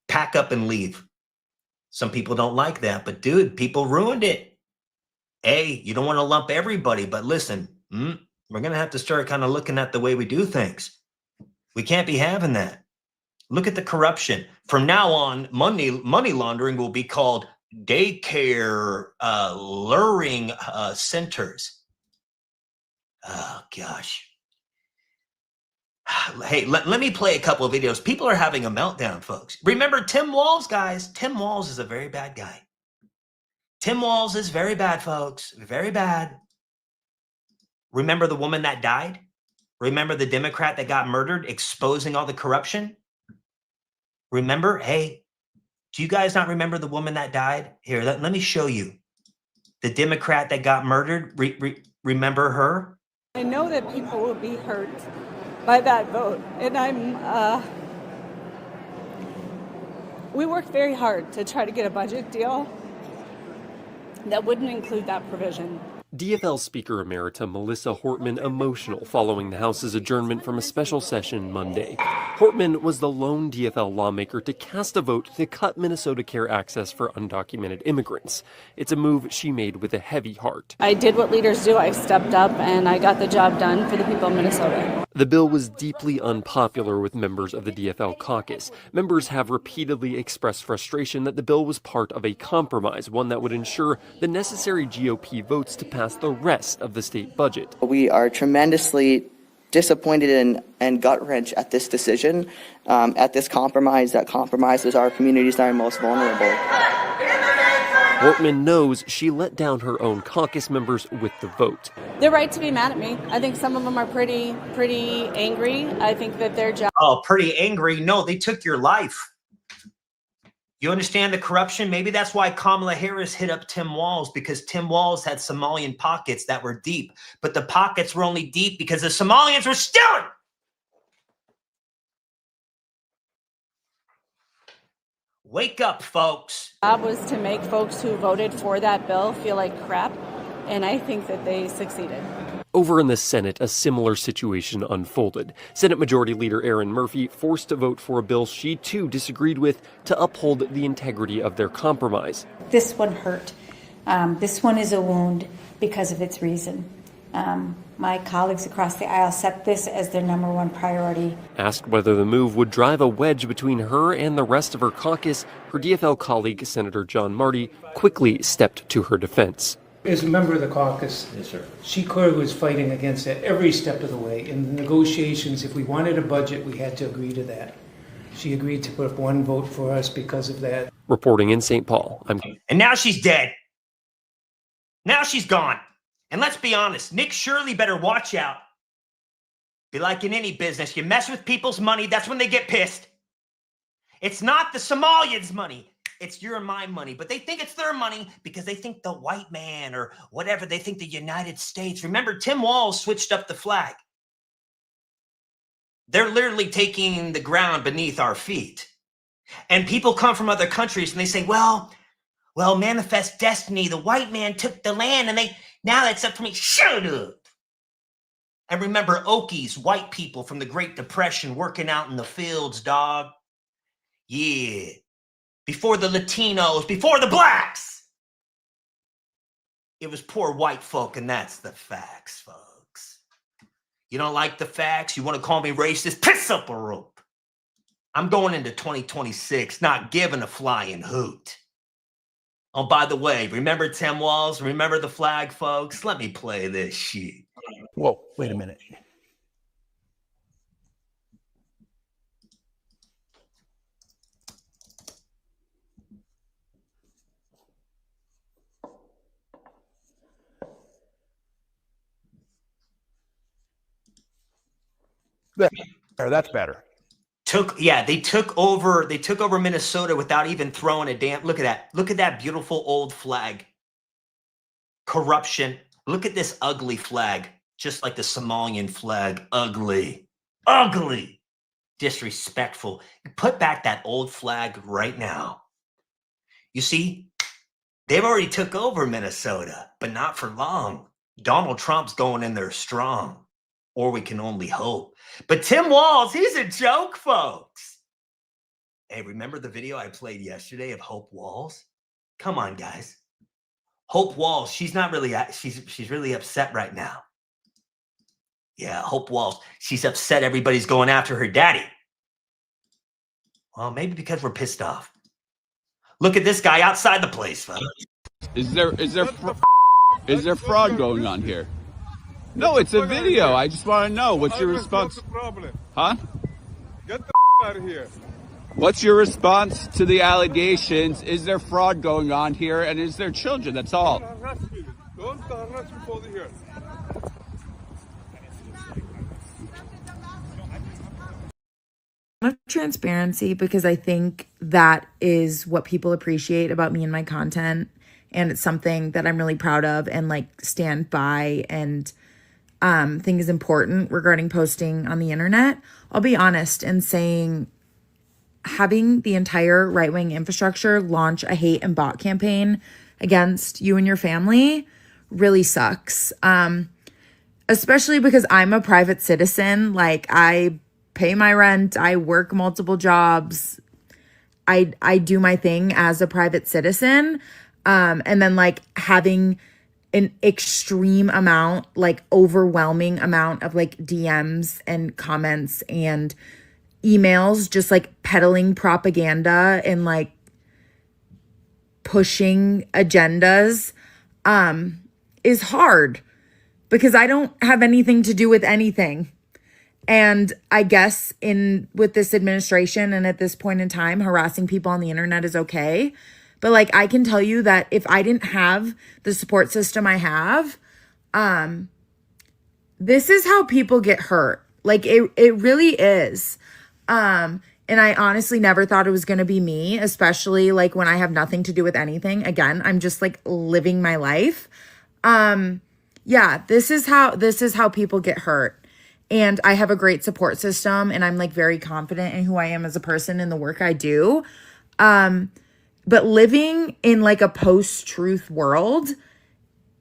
Pack up and leave. Some people don't like that. But, dude, people ruined it. Hey, you don't want to lump everybody. But listen, we're going to have to start kind of looking at the way we do things. We can't be having that. Look at the corruption. From now on, money laundering will be called daycare luring centers. Oh, gosh. Hey, let me play a couple of videos. People are having a meltdown, folks. Remember Tim Walz, guys. Tim Walz is a very bad guy. Tim Walz is very bad, folks. Very bad. Remember the woman that died? Remember the Democrat that got murdered, exposing all the corruption? Remember? Hey, do you guys not remember the woman that died? Here, let me show you. The Democrat that got murdered, remember her? I know that people will be hurt by that vote. And we worked very hard to try to get a budget deal that wouldn't include that provision. DFL Speaker Emerita Melissa Hortman emotional following the House's adjournment from a special session Monday. Hortman was the lone DFL lawmaker to cast a vote to cut Minnesota Care access for undocumented immigrants. It's a move she made with a heavy heart. I did what leaders do. I stepped up and I got the job done for the people of Minnesota. The bill was deeply unpopular with members of the DFL caucus. Members have repeatedly expressed frustration that the bill was part of a compromise, one that would ensure the necessary GOP votes to pass the rest of the state budget. We are tremendously disappointed and gut-wrenched at this decision, at this compromise that compromises our communities that are most vulnerable. Hortman knows she let down her own caucus members with the vote. They're right to be mad at me. I think some of them are pretty angry. I think that their job... Oh, pretty angry? No, they took your life. You understand the corruption? Maybe that's why Kamala Harris hit up Tim Walz, because Tim Walz had Somalian pockets that were deep. But the pockets were only deep because the Somalians were stealing. Wake up, folks. Job was to make folks who voted for that bill feel like crap, and I think that they succeeded. Over in the Senate, a similar situation unfolded. Senate Majority Leader Erin Murphy forced to vote for a bill she too disagreed with to uphold the integrity of their compromise. This one hurt. This one is a wound because of its reason. My colleagues across the aisle set this as their number one priority. Asked whether the move would drive a wedge between her and the rest of her caucus, her DFL colleague, Senator John Marty, quickly stepped to her defense. As a member of the caucus, yes, sir, she clearly was fighting against it every step of the way. In the negotiations, if we wanted a budget, we had to agree to that. She agreed to put up one vote for us because of that. Reporting in St. Paul, And now she's dead. Now she's gone. And let's be honest, Nick Shirley better watch out. Be like in any business, you mess with people's money, that's when they get pissed. It's not the Somalians' money. It's your and my money, but they think it's their money because they think the white man or whatever, they think the United States. Remember, Tim Walz switched up the flag. They're literally taking the ground beneath our feet. And people come from other countries and they say, well, manifest destiny. The white man took the land and now it's up to me. Shut up. And remember Okies, white people from the Great Depression working out in the fields, dog. Yeah. Before the Latinos, before the blacks. It was poor white folk, and that's the facts, folks. You don't like the facts? You want to call me racist? Piss up a rope. I'm going into 2026 not giving a flying hoot. Oh, by the way, remember Tim Walz? Remember the flag, folks? Let me play this shit. Whoa, wait a minute. That's better. They took over Minnesota without even throwing a damn. Look at that beautiful old flag. Corruption. Look at this ugly flag, just like the Somalian flag. Ugly, disrespectful. Put back that old flag right now. You see, they've already took over Minnesota, but not for long. Donald Trump's going in there strong. Or we can only hope. But Tim Walz, he's a joke, folks. Hey, remember the video I played yesterday of Hope Walz? Come on, guys. Hope Walz, she's really upset right now. Yeah, Hope Walz, she's upset everybody's going after her daddy. Well, maybe because we're pissed off. Look at this guy outside the place, folks. Is there fraud going on here? No, it's a video. I just want to know. What's your response? What's the problem? Huh? Get the out of here. What's your response to the allegations? Is there fraud going on here? And is there children? That's all. Don't harass me for here. Of transparency, because I think that is what people appreciate about me and my content, and it's something that I'm really proud of and stand by and think is important regarding posting on the internet. I'll be honest in saying having the entire right-wing infrastructure launch a hate and bot campaign against you and your family really sucks. Especially because I'm a private citizen. I pay my rent, I work multiple jobs, I do my thing as a private citizen. And then having an extreme amount, overwhelming amount of DMs and comments and emails, just peddling propaganda and pushing agendas, is hard because I don't have anything to do with anything. And I guess with this administration and at this point in time, harassing people on the internet is okay. But I can tell you that if I didn't have the support system I have, this is how people get hurt. It really is. And I honestly never thought it was going to be me, especially when I have nothing to do with anything. Again, I'm just living my life. Yeah, this is how people get hurt. And I have a great support system and I'm very confident in who I am as a person and the work I do. But living in like a post-truth world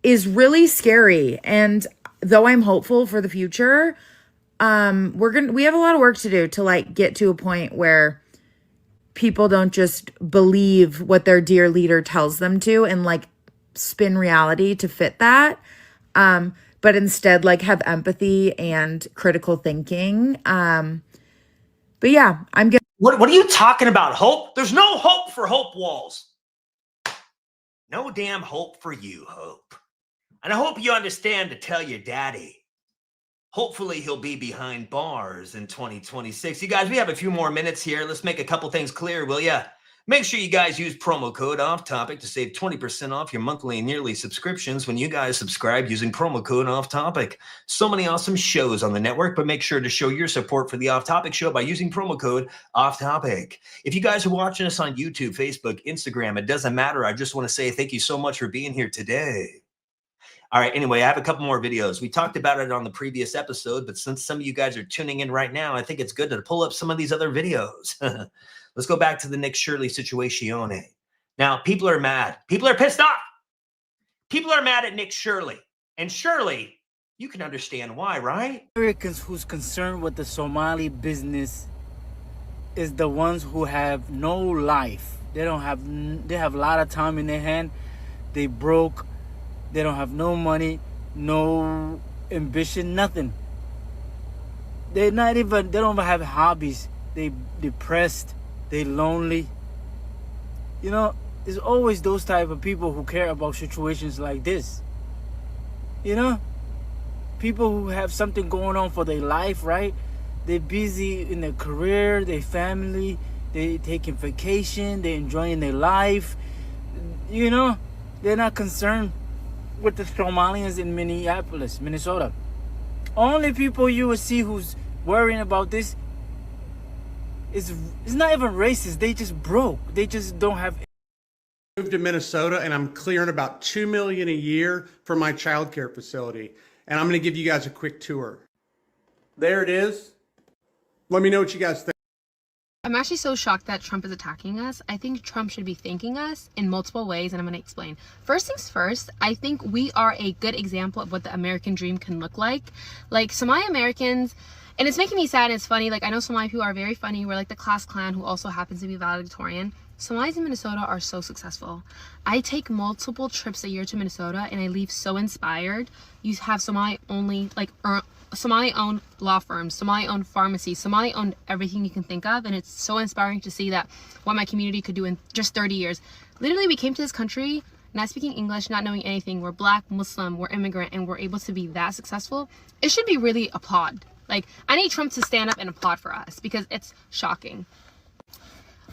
is really scary. And though I'm hopeful for the future, we have a lot of work to do to like get to a point where people don't just believe what their dear leader tells them to and like spin reality to fit that. But instead like have empathy and critical thinking. But yeah, I'm good. What are you talking about? Hope? There's no hope for Hope, Walz. No damn hope for you, Hope. And I hope you understand to tell your daddy. Hopefully he'll be behind bars in 2026. You guys, we have a few more minutes here. Let's make a couple things clear, will ya? Make sure you guys use promo code OFFTOPIC to save 20% off your monthly and yearly subscriptions when you guys subscribe using promo code OFFTOPIC. So many awesome shows on the network, but make sure to show your support for the Off Topic show by using promo code OFFTOPIC. If you guys are watching us on YouTube, Facebook, Instagram, it doesn't matter. I just want to say thank you so much for being here today. All right, anyway, I have a couple more videos. We talked about it on the previous episode, but since some of you guys are tuning in right now, I think it's good to pull up some of these other videos. Let's go back to the Nick Shirley situation. Now, people are mad. People are pissed off. People are mad at Nick Shirley. And Shirley, you can understand why, right? Americans who's concerned with the Somali business is the ones who have no life. They have a lot of time in their hand. They broke. They don't have no money, no ambition, nothing. They don't even have hobbies. They depressed, they lonely. You know, there's always those type of people who care about situations like this. You know, people who have something going on for their life, right? They're busy in their career, their family, they taking vacation, they're enjoying their life. You know, they're not concerned with the Somalians in Minneapolis, Minnesota. Only people you will see who's worrying about this is not even racist. They just broke. They just don't have. Moved to Minnesota and I'm clearing about $2 million a year for my child care facility. And I'm going to give you guys a quick tour. There it is. Let me know what you guys think. I'm actually so shocked that Trump is attacking us. I think Trump should be thanking us in multiple ways, and I'm going to explain. First things first, I think we are a good example of what the American dream can look like. Like Somali Americans, and it's making me sad and it's funny. Like I know Somali people are very funny. We're like the class clan who also happens to be valedictorian. Somalis in Minnesota are so successful. I take multiple trips a year to Minnesota and I leave so inspired. You have Somali-owned law firms, Somali-owned pharmacies, Somali-owned everything you can think of, and it's so inspiring to see that what my community could do in just 30 years. Literally, we came to this country not speaking English, not knowing anything. We're Black, Muslim, we're immigrant, and we're able to be that successful. It should be really applauded. Like, I need Trump to stand up and applaud for us because it's shocking.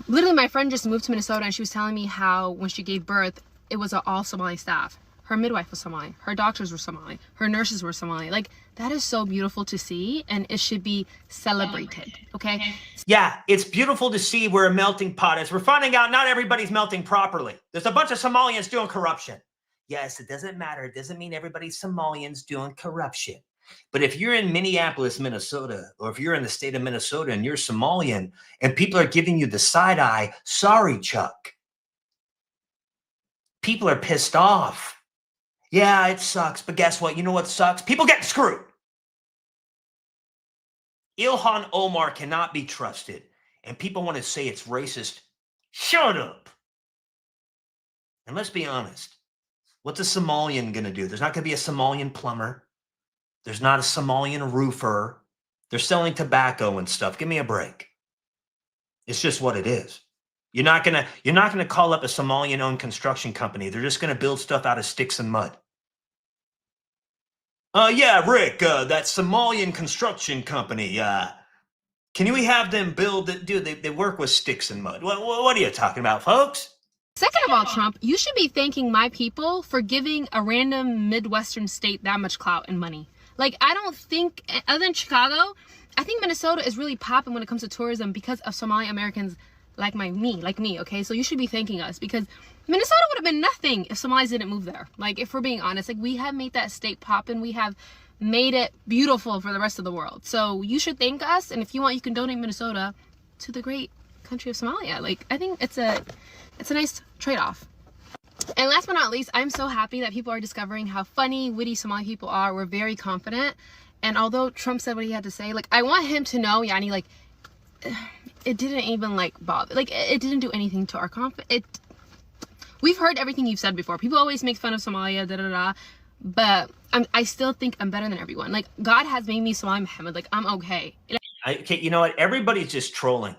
Literally, my friend just moved to Minnesota and she was telling me how when she gave birth, it was all Somali staff. Her midwife was Somali. Her doctors were Somali. Her nurses were Somali. Like, that is so beautiful to see, and it should be celebrated, okay? Yeah, it's beautiful to see where a melting pot is. We're finding out not everybody's melting properly. There's a bunch of Somalians doing corruption. Yes, it doesn't matter. It doesn't mean everybody's Somalians doing corruption. But if you're in Minneapolis, Minnesota, or if you're in the state of Minnesota and you're Somalian and people are giving you the side eye, sorry, Chuck. People are pissed off. Yeah, it sucks. But guess what? You know what sucks? People get screwed. Ilhan Omar cannot be trusted. And people want to say it's racist. Shut up. And let's be honest. What's a Somalian going to do? There's not going to be a Somalian plumber. There's not a Somalian roofer. They're selling tobacco and stuff. Give me a break. It's just what it is. You're not gonna call up a Somalian-owned construction company. They're just gonna build stuff out of sticks and mud. Yeah, Rick, that Somalian construction company. Can we have them build it? Dude, they work with sticks and mud. What are you talking about, folks? Second of all, Trump, you should be thanking my people for giving a random Midwestern state that much clout and money. Like, I don't think, other than Chicago, I think Minnesota is really popping when it comes to tourism because of Somali Americans like me, okay? So you should be thanking us because Minnesota would have been nothing if Somalis didn't move there. Like, if we're being honest, like, we have made that state pop and we have made it beautiful for the rest of the world. So you should thank us, and if you want, you can donate Minnesota to the great country of Somalia. Like, I think it's a nice trade-off. And last but not least, I'm so happy that people are discovering how funny, witty Somali people are. We're very confident. And although Trump said what he had to say, like, I want him to know, Yani, like, it didn't even, like, bother. Like, it didn't do anything to our confidence. We've heard everything you've said before. People always make fun of Somalia, da-da-da. But I still think I'm better than everyone. Like, God has made me Somali Muhammad. Like, I'm okay. Okay, you know what? Everybody's just trolling.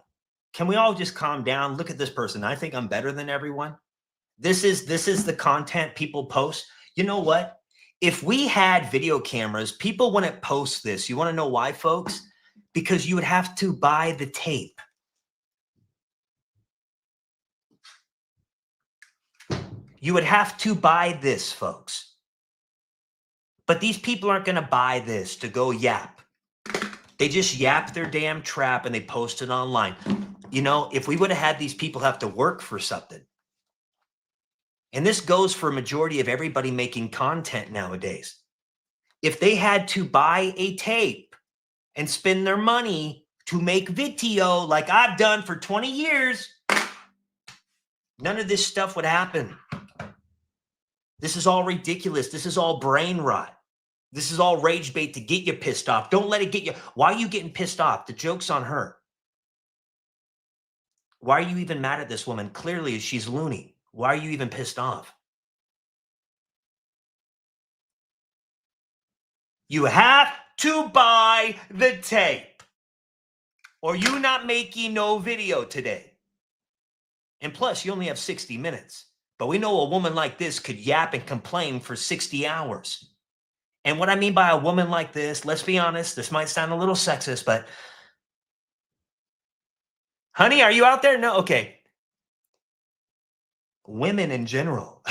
Can we all just calm down? Look at this person. I think I'm better than everyone. This is the content people post. You know what? If we had video cameras, people wouldn't post this. You want to know why, folks? Because you would have to buy the tape. You would have to buy this, folks. But these people aren't going to buy this to go yap. They just yap their damn trap and they post it online. You know, if we would have had these people have to work for something, and this goes for a majority of everybody making content nowadays. If they had to buy a tape and spend their money to make video like I've done for 20 years, none of this stuff would happen. This is all ridiculous. This is all brain rot. This is all rage bait to get you pissed off. Don't let it get you. Why are you getting pissed off? The joke's on her. Why are you even mad at this woman? Clearly, she's loony. Why are you even pissed off? You have to buy the tape, or you not making no video today. And plus, you only have 60 minutes. But we know a woman like this could yap and complain for 60 hours. And what I mean by a woman like this, let's be honest, this might sound a little sexist, but honey, are you out there? No? Okay. Women in general.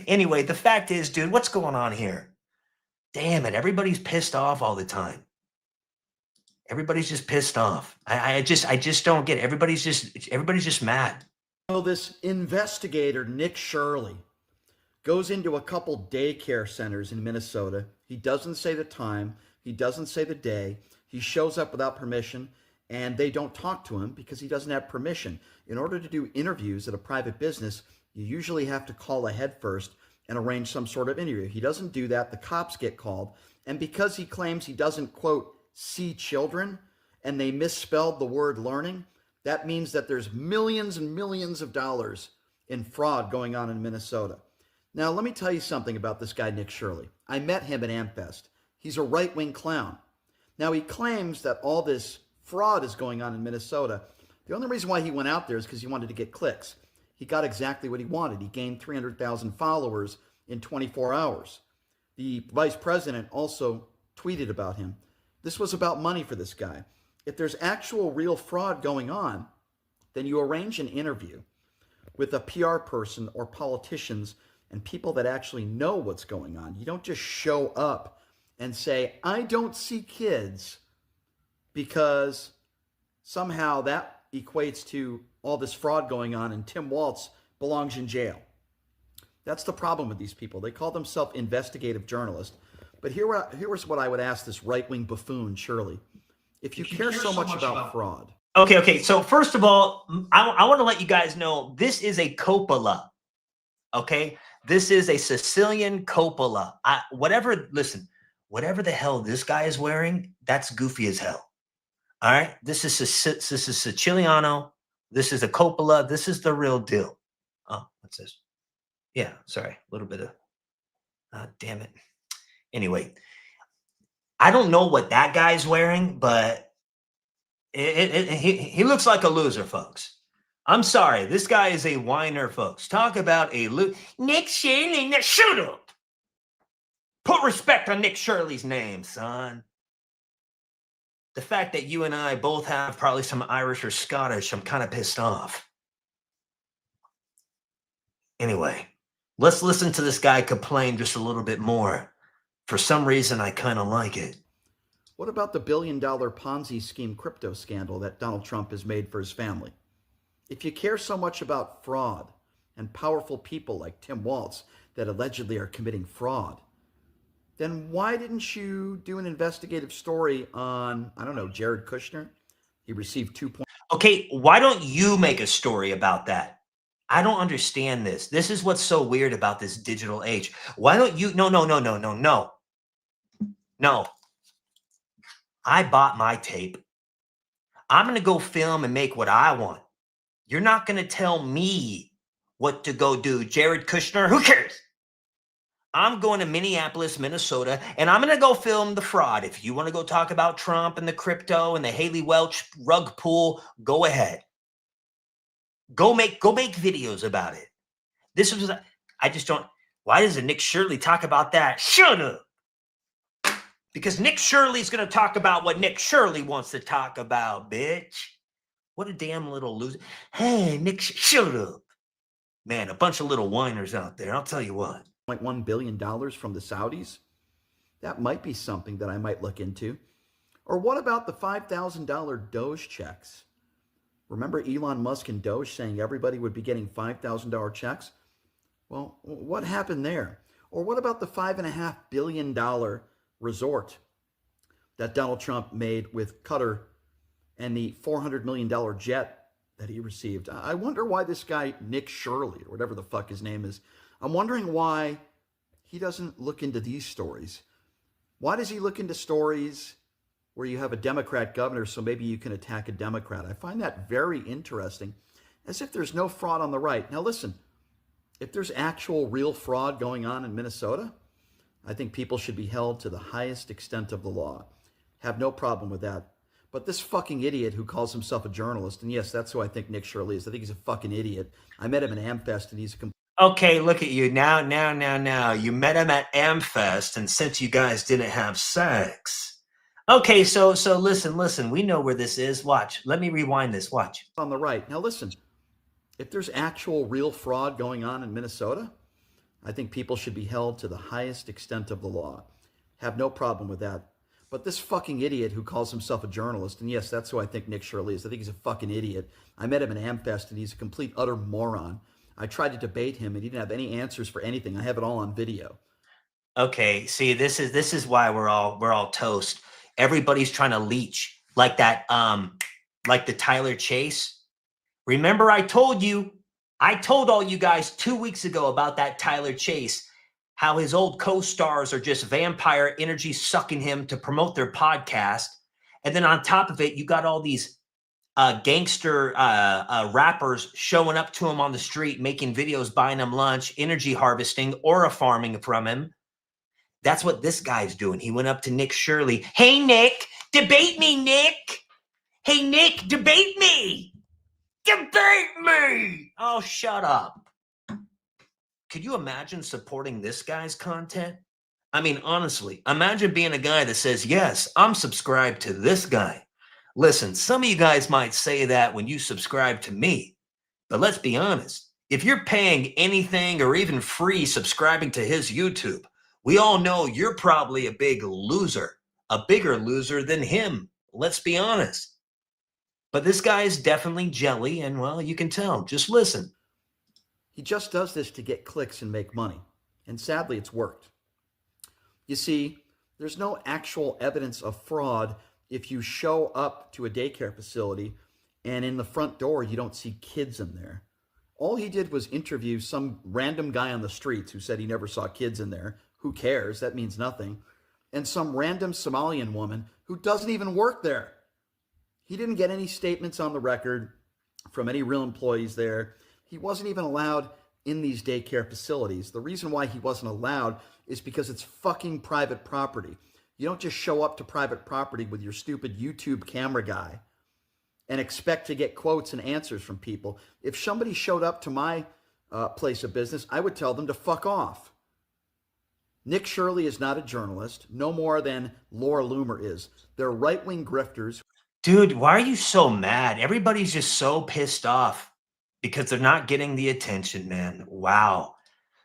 Anyway, the fact is, dude, what's going on here? Damn it. Everybody's pissed off all the time. Everybody's just pissed off. I just don't get it. Everybody's just mad. Oh, this investigator, Nick Shirley, goes into a couple daycare centers in Minnesota. He doesn't say the time. He doesn't say the day. He shows up without permission, and they don't talk to him because he doesn't have permission. In order to do interviews at a private business, you usually have to call ahead first and arrange some sort of interview. He doesn't do that. The cops get called. And because he claims he doesn't, quote, see children, and they misspelled the word learning, that means that there's millions and millions of dollars in fraud going on in Minnesota. Now, let me tell you something about this guy, Nick Shirley. I met him at AmFest. He's a right-wing clown. Now, he claims that all this fraud is going on in Minnesota. The only reason why he went out there is because he wanted to get clicks. He got exactly what he wanted. He gained 300,000 followers in 24 hours. The vice president also tweeted about him. This was about money for this guy. If there's actual real fraud going on, then you arrange an interview with a PR person or politicians and people that actually know what's going on. You don't just show up and say, I don't see kids, because somehow that equates to all this fraud going on and Tim Walz belongs in jail. That's the problem with these people. They call themselves investigative journalists. But here's what I would ask this right-wing buffoon, Shirley. If you care so much about fraud. Okay. So first of all, I want to let you guys know this is a Coppola. Okay? This is a Sicilian Coppola. Whatever the hell this guy is wearing, that's goofy as hell. All right? This is Siciliano. This is a Coppola. This is the real deal. Oh, what's this? Yeah, sorry. A little bit of, damn it. Anyway, I don't know what that guy's wearing, but he looks like a loser, folks. I'm sorry. This guy is a whiner, folks. Talk about a Nick Shirley. Shut up. Put respect on Nick Shirley's name, son. The fact that you and I both have probably some Irish or Scottish, I'm kind of pissed off. Anyway, let's listen to this guy complain just a little bit more. For some reason, I kind of like it. What about the billion-dollar Ponzi scheme crypto scandal that Donald Trump has made for his family? If you care so much about fraud and powerful people like Tim Walz that allegedly are committing fraud, then why didn't you do an investigative story on, I don't know, Jared Kushner? He received 2 points. Okay, why don't you make a story about that? I don't understand this. This is what's so weird about this digital age. Why don't you? No, no, no, no, no, no. No. I bought my tape. I'm going to go film and make what I want. You're not going to tell me what to go do. Jared Kushner, who cares? I'm going to Minneapolis, Minnesota, and I'm going to go film the fraud. If you want to go talk about Trump and the crypto and the Haley Welch rug pull, go ahead. Go make videos about it. This was, I just don't, why doesn't Nick Shirley talk about that? Shut up. Because Nick Shirley's going to talk about what Nick Shirley wants to talk about, bitch. What a damn little loser. Hey, Nick, shut up. Man, a bunch of little whiners out there. I'll tell you what. $1 billion from the Saudis? That might be something that I might look into. Or what about the $5,000 Doge checks? Remember Elon Musk and Doge saying everybody would be getting $5,000 checks? Well, what happened there? Or what about the $5.5 billion resort that Donald Trump made with Qatar and the $400 million jet that he received? I wonder why this guy, Nick Shirley, or whatever the fuck his name is, I'm wondering why he doesn't look into these stories. Why does he look into stories where you have a Democrat governor so maybe you can attack a Democrat? I find that very interesting, as if there's no fraud on the right. Now listen, if there's actual real fraud going on in Minnesota, I think people should be held to the highest extent of the law. Have no problem with that. But this fucking idiot who calls himself a journalist, and yes, that's who I think Nick Shirley is. I think he's a fucking idiot. I met him in Amfest, and he's a Okay, look at you. Now. You met him at Amfest, and since you guys didn't have sex. Okay, so listen. We know where this is. Watch. Let me rewind this. Watch. On the right. Now listen, if there's actual real fraud going on in Minnesota, I think people should be held to the highest extent of the law. Have no problem with that. But this fucking idiot who calls himself a journalist, and yes, that's who I think Nick Shirley is. I think he's a fucking idiot. I met him in Amfest, and he's a complete, utter moron. I tried to debate him, and he didn't have any answers for anything. I have it all on video. Okay, see, this is why we're all toast. Everybody's trying to leech like that, like the Tyler Chase. Remember, I told all you guys 2 weeks ago about that Tyler Chase, how his old co-stars are just vampire energy sucking him to promote their podcast. And then on top of it, you got all these gangster rappers showing up to him on the street, making videos, buying him lunch, energy harvesting, aura farming from him. That's what this guy's doing. He went up to Nick Shirley. Hey, Nick, debate me, Nick. Hey, Nick, debate me. Debate me. Oh, shut up. Could you imagine supporting this guy's content? I mean, honestly, imagine being a guy that says, yes, I'm subscribed to this guy. Listen, some of you guys might say that when you subscribe to me, but let's be honest. If you're paying anything or even free subscribing to his YouTube, we all know you're probably a big loser, a bigger loser than him. Let's be honest. But this guy is definitely jelly, and well, you can tell. Just listen. He just does this to get clicks and make money. And sadly, it's worked. You see, there's no actual evidence of fraud if you show up to a daycare facility and in the front door, you don't see kids in there. All he did was interview some random guy on the streets who said he never saw kids in there. Who cares? That means nothing. And some random Somalian woman who doesn't even work there. He didn't get any statements on the record from any real employees there. He wasn't even allowed in these daycare facilities. The reason why he wasn't allowed is because it's fucking private property. You don't just show up to private property with your stupid YouTube camera guy and expect to get quotes and answers from people. If somebody showed up to my place of business, I would tell them to fuck off. Nick Shirley is not a journalist, no more than Laura Loomer is. They're right-wing grifters. Dude, why are you so mad? Everybody's just so pissed off because they're not getting the attention, man. Wow.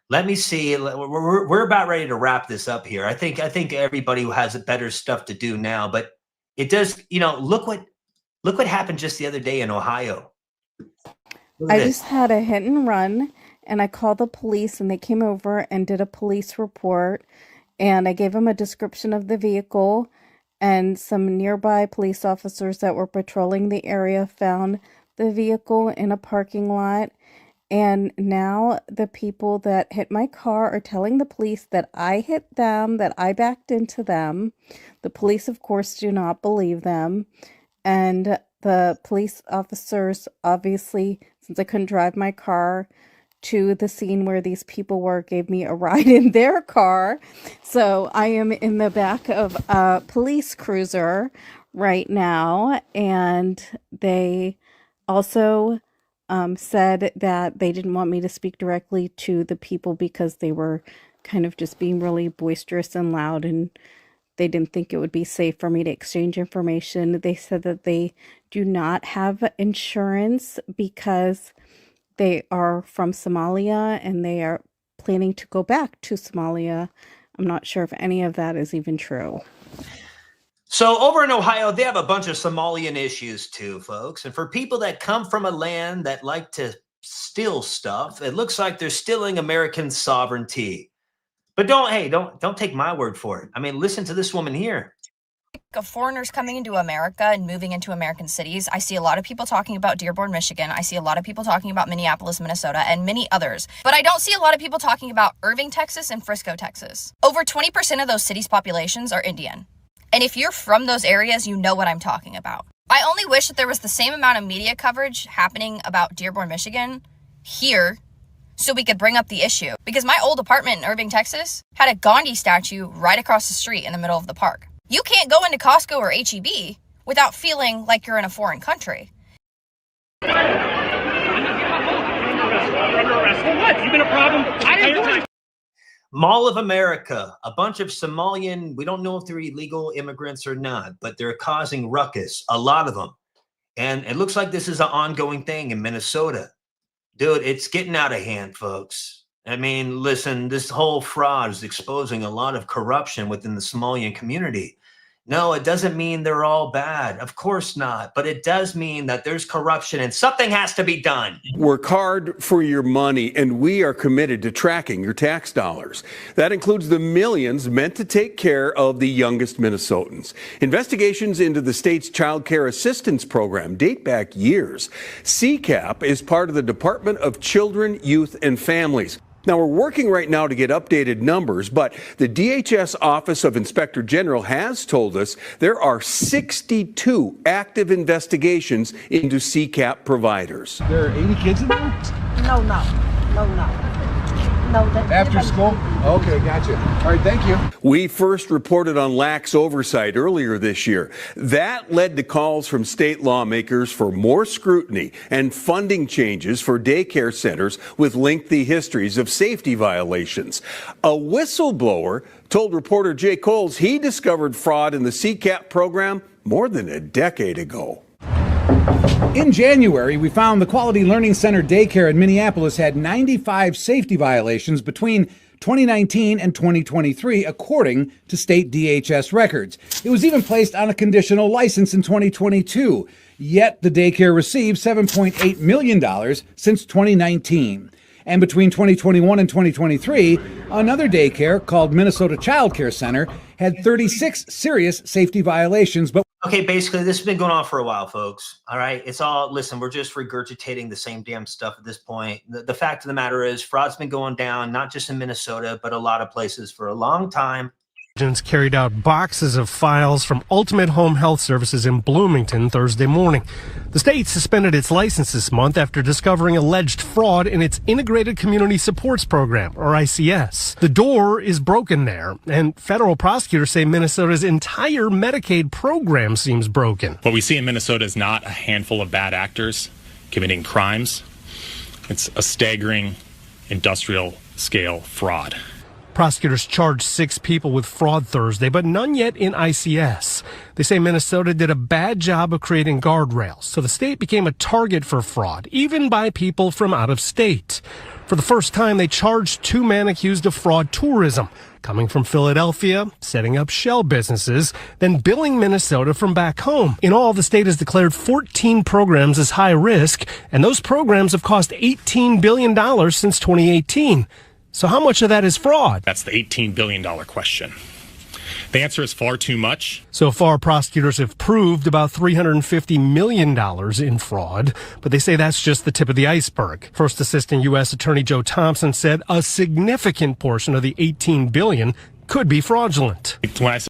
Let me see. We're about ready to wrap this up here. I think everybody has better stuff to do now, but it does, look what happened just the other day in Ohio. I just had a hit and run, and I called the police, and they came over and did a police report, and I gave them a description of the vehicle, And some nearby police officers that were patrolling the area found the vehicle in a parking lot. And now the people that hit my car are telling the police that I hit them, that I backed into them. The police, of course, do not believe them. And the police officers, obviously, since I couldn't drive my car to the scene where these people were, gave me a ride in their car. So I am in the back of a police cruiser right now. And they also said that they didn't want me to speak directly to the people because they were kind of just being really boisterous and loud, and they didn't think it would be safe for me to exchange information. They said that they do not have insurance because they are from Somalia and they are planning to go back to Somalia. I'm not sure if any of that is even true. So over in Ohio, they have a bunch of Somalian issues too, folks. And for people that come from a land that like to steal stuff, it looks like they're stealing American sovereignty. But don't take my word for it. I mean, listen to this woman here. Of foreigners coming into America and moving into American cities, I see a lot of people talking about Dearborn, Michigan. I see a lot of people talking about Minneapolis, Minnesota, and many others. But I don't see a lot of people talking about Irving, Texas, and Frisco, Texas. Over 20% of those cities' populations are Indian. And if you're from those areas, you know what I'm talking about. I only wish that there was the same amount of media coverage happening about Dearborn, Michigan here so we could bring up the issue. Because my old apartment in Irving, Texas had a Gandhi statue right across the street in the middle of the park. You can't go into Costco or H-E-B without feeling like you're in a foreign country. You've been a problem. Mall of America, a bunch of Somalian, we don't know if they're illegal immigrants or not, but they're causing ruckus, a lot of them. And it looks like this is an ongoing thing in Minnesota. Dude, it's getting out of hand, folks. I mean, listen, this whole fraud is exposing a lot of corruption within the Somalian community. No, it doesn't mean they're all bad. Of course not. But it does mean that there's corruption and something has to be done. Work hard for your money, and we are committed to tracking your tax dollars. That includes the millions meant to take care of the youngest Minnesotans. Investigations into the state's child care assistance program date back years. CCAP is part of the Department of Children, Youth, and Families. Now, we're working right now to get updated numbers, but the DHS Office of Inspector General has told us there are 62 active investigations into CCAP providers. There are 80 kids in there? No. After school? Okay, gotcha. All right, thank you. We first reported on lax oversight earlier this year. That led to calls from state lawmakers for more scrutiny and funding changes for daycare centers with lengthy histories of safety violations. A whistleblower told reporter Jay Coles he discovered fraud in the CCAP program more than a decade ago. In January, we found the Quality Learning Center Daycare in Minneapolis had 95 safety violations between 2019 and 2023, according to state DHS records. It was even placed on a conditional license in 2022. Yet the daycare received $7.8 million since 2019. And between 2021 and 2023, another daycare called Minnesota Child Care Center had 36 serious safety violations. But okay, basically, this has been going on for a while, folks. All right. It's all, listen, we're just regurgitating the same damn stuff at this point. The fact of the matter is fraud's been going down, not just in Minnesota, but a lot of places for a long time. Agents carried out boxes of files from Ultimate Home Health Services in Bloomington Thursday morning. The state suspended its license this month after discovering alleged fraud in its Integrated Community Supports Program, or ICS. The door is broken there, and federal prosecutors say Minnesota's entire Medicaid program seems broken. What we see in Minnesota is not a handful of bad actors committing crimes. It's a staggering industrial-scale fraud. Prosecutors charged 6 people with fraud Thursday, but none yet in ICS. They say Minnesota did a bad job of creating guardrails, so the state became a target for fraud, even by people from out of state. For the first time, they charged 2 men accused of fraud tourism, coming from Philadelphia, setting up shell businesses, then billing Minnesota from back home. In all, the state has declared 14 programs as high risk, and those programs have cost $18 billion since 2018. So how much of that is fraud? That's the $18 billion question. The answer is far too much. So far, prosecutors have proved about $350 million in fraud, but they say that's just the tip of the iceberg. First Assistant U.S. Attorney Joe Thompson said a significant portion of the $18 billion could be fraudulent. When I say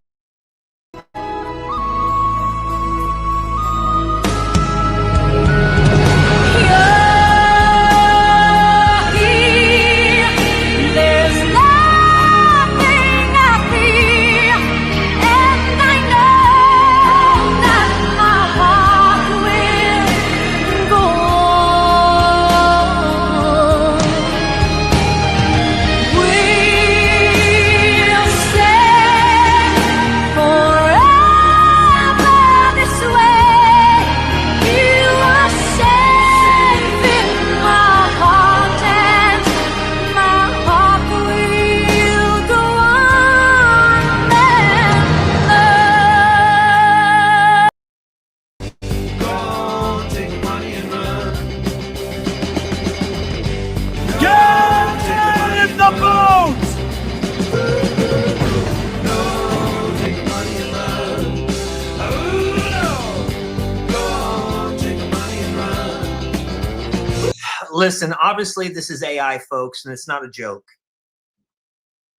Listen, obviously this is AI, folks, and it's not a joke.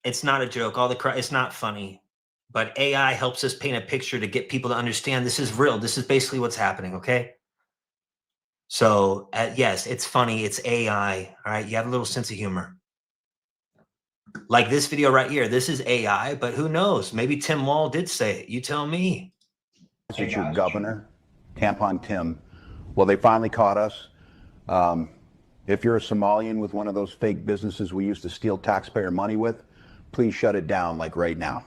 It's not a joke. It's not funny, but AI helps us paint a picture to get people to understand this is real. This is basically what's happening. Okay. So yes, it's funny. It's AI. All right. You have a little sense of humor. Like this video right here. This is AI, but who knows? Maybe Tim Walz did say it. You tell me. It's your governor, Tampon Tim. Well, they finally caught us. If you're a Somalian with one of those fake businesses we used to steal taxpayer money with, please shut it down, like right now.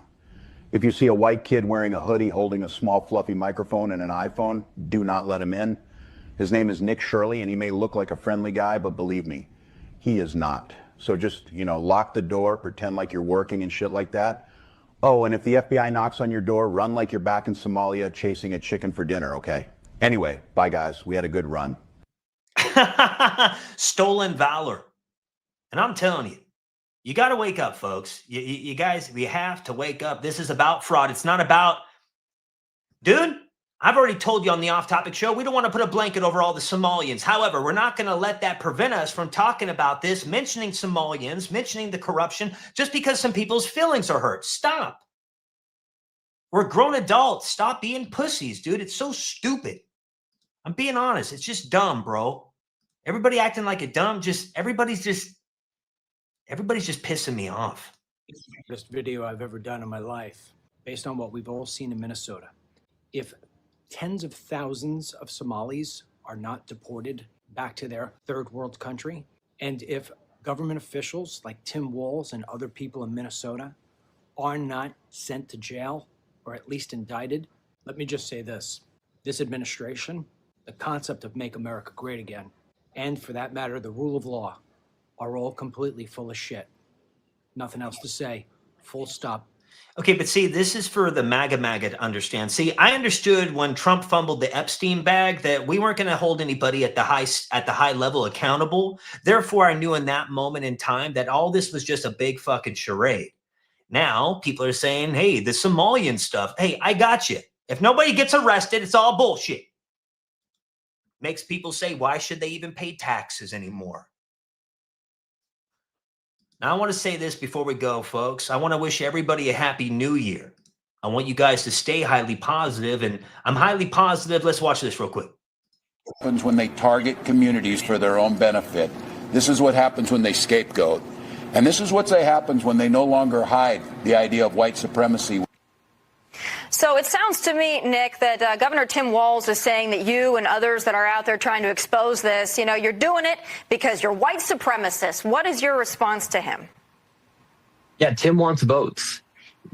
If you see a white kid wearing a hoodie holding a small fluffy microphone and an iPhone, do not let him in. His name is Nick Shirley, and he may look like a friendly guy, but believe me, he is not. So just, lock the door, pretend like you're working and shit like that. Oh, and if the FBI knocks on your door, run like you're back in Somalia chasing a chicken for dinner, okay? Anyway, bye guys, we had a good run. Stolen valor. And I'm telling you, you got to wake up, folks. You guys, we have to wake up. This is about fraud. It's not about, dude, I've already told you on the off-topic show, we don't want to put a blanket over all the Somalians. However, we're not going to let that prevent us from talking about this, mentioning Somalians, mentioning the corruption, just because some people's feelings are hurt. Stop. We're grown adults. Stop being pussies, dude. It's so stupid. I'm being honest. It's just dumb, bro. Everybody acting like a dumb, everybody's just pissing me off. It's the best video I've ever done in my life, based on what we've all seen in Minnesota. If tens of thousands of Somalis are not deported back to their third world country, and if government officials like Tim Walz and other people in Minnesota are not sent to jail, or at least indicted, let me just say this. This administration, the concept of Make America Great Again, and for that matter, the rule of law, are all completely full of shit. Nothing else to say. Full stop. Okay, but see, this is for the MAGA to understand. See, I understood when Trump fumbled the Epstein bag that we weren't going to hold anybody at the high level accountable. Therefore, I knew in that moment in time that all this was just a big fucking charade. Now, people are saying, hey, the Somalian stuff, hey, I got you. If nobody gets arrested, it's all bullshit. Makes people say, why should they even pay taxes anymore? Now, I want to say this before we go, folks. I want to wish everybody a happy new year. I want you guys to stay highly positive, and I'm highly positive. Let's watch this real quick. Happens when they target communities for their own benefit. This is what happens when they scapegoat. And this is what happens when they no longer hide the idea of white supremacy. So it sounds to me, Nick, that Governor Tim Walz is saying that you and others that are out there trying to expose this, you're doing it because you're white supremacists. What is your response to him? Yeah, Tim wants votes.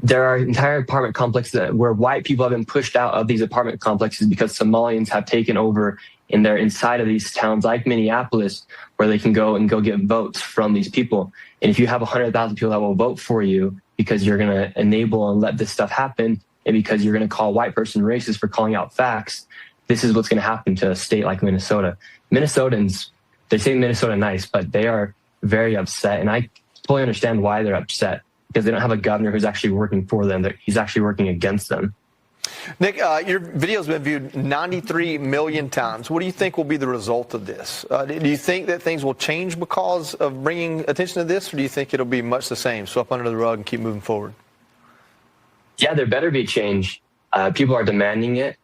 There are entire apartment complexes where white people have been pushed out of these apartment complexes because Somalians have taken over and they're inside of these towns like Minneapolis where they can go get votes from these people. And if you have 100,000 people that will vote for you because you're going to enable and let this stuff happen, and because you're going to call a white person racist for calling out facts, this is what's going to happen to a state like Minnesota. Minnesotans, they say Minnesota nice, but they are very upset. And I fully understand why they're upset. because they don't have a governor who's actually working for them. He's actually working against them. Nick, your video's been viewed 93 million times. What do you think will be the result of this? Do you think that things will change because of bringing attention to this, or do you think it'll be much the same, swept under the rug and keep moving forward? Yeah, there better be change. People are demanding it.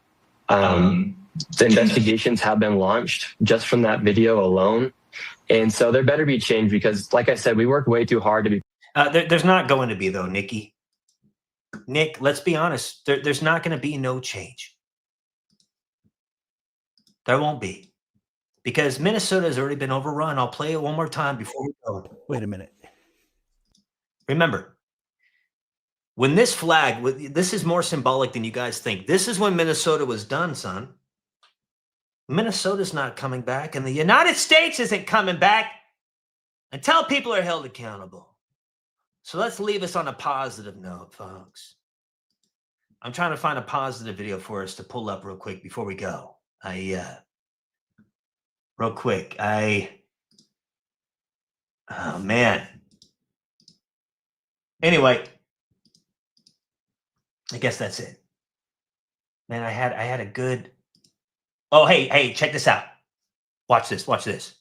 The investigations have been launched just from that video alone. And so there better be change because, like I said, we work way too hard to be. There's not going to be, though, Nikki. Nick, let's be honest. There's not going to be no change. There won't be. Because Minnesota has already been overrun. I'll play it one more time before we go. Wait a minute. Remember, when this flag, this is more symbolic than you guys think. This is when Minnesota was done, son. Minnesota's not coming back, and the United States isn't coming back until people are held accountable. So let's leave us on a positive note, folks. I'm trying to find a positive video for us to pull up real quick before we go. Real quick. Oh, man. Anyway, I guess that's it. Man, I had a good. Oh, hey, check this out. Watch this.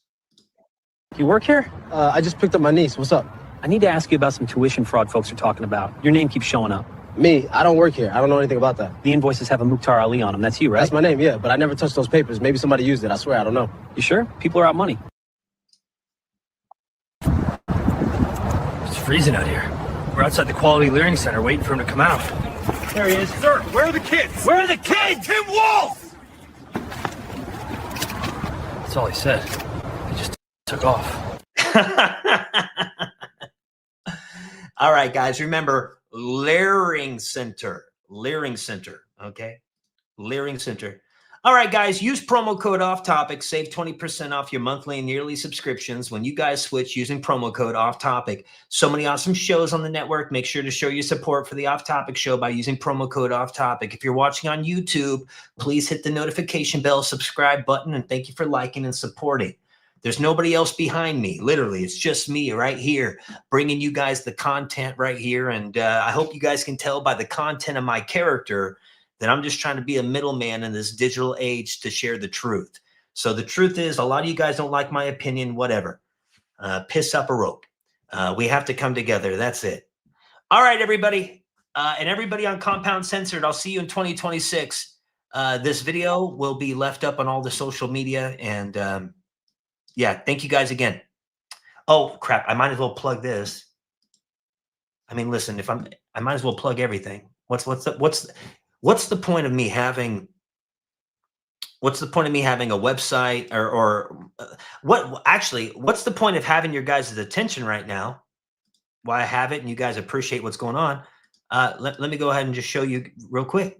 You work here? I just picked up my niece. What's up? I need to ask you about some tuition fraud folks are talking about. Your name keeps showing up. Me? I don't work here. I don't know anything about that. The invoices have a Mukhtar Ali on them. That's you, right? That's my name, yeah, but I never touched those papers. Maybe somebody used it. I swear, I don't know. You sure? People are out money. It's freezing out here. We're outside the Quality Learing Center waiting for him to come out. There he is. Sir, where are the kids? Where are the kids? Tim Walz! That's all he said. He just took off. All right, guys, remember Learing Center, okay? Learing Center. All right, guys, use promo code OFFTOPIC, save 20% off your monthly and yearly subscriptions when you guys switch using promo code OFFTOPIC. So many awesome shows on the network. Make sure to show your support for the Off Topic show by using promo code OFFTOPIC. If you're watching on YouTube, please hit the notification bell, subscribe button, and thank you for liking and supporting. There's nobody else behind me. Literally, it's just me right here bringing you guys the content right here. And I hope you guys can tell by the content of my character that I'm just trying to be a middleman in this digital age to share the truth. So the truth is, a lot of you guys don't like my opinion, whatever. Piss up a rope. We have to come together. That's it. All right, everybody. And everybody on Compound Censored, I'll see you in 2026. This video will be left up on all the social media. And yeah, thank you guys again. Oh, crap. I might as well plug this. I mean, listen, I might as well plug everything. What's the point of me having a website what's the point of having your guys' attention right now? Why I have it and you guys appreciate what's going on. Let me go ahead and just show you real quick.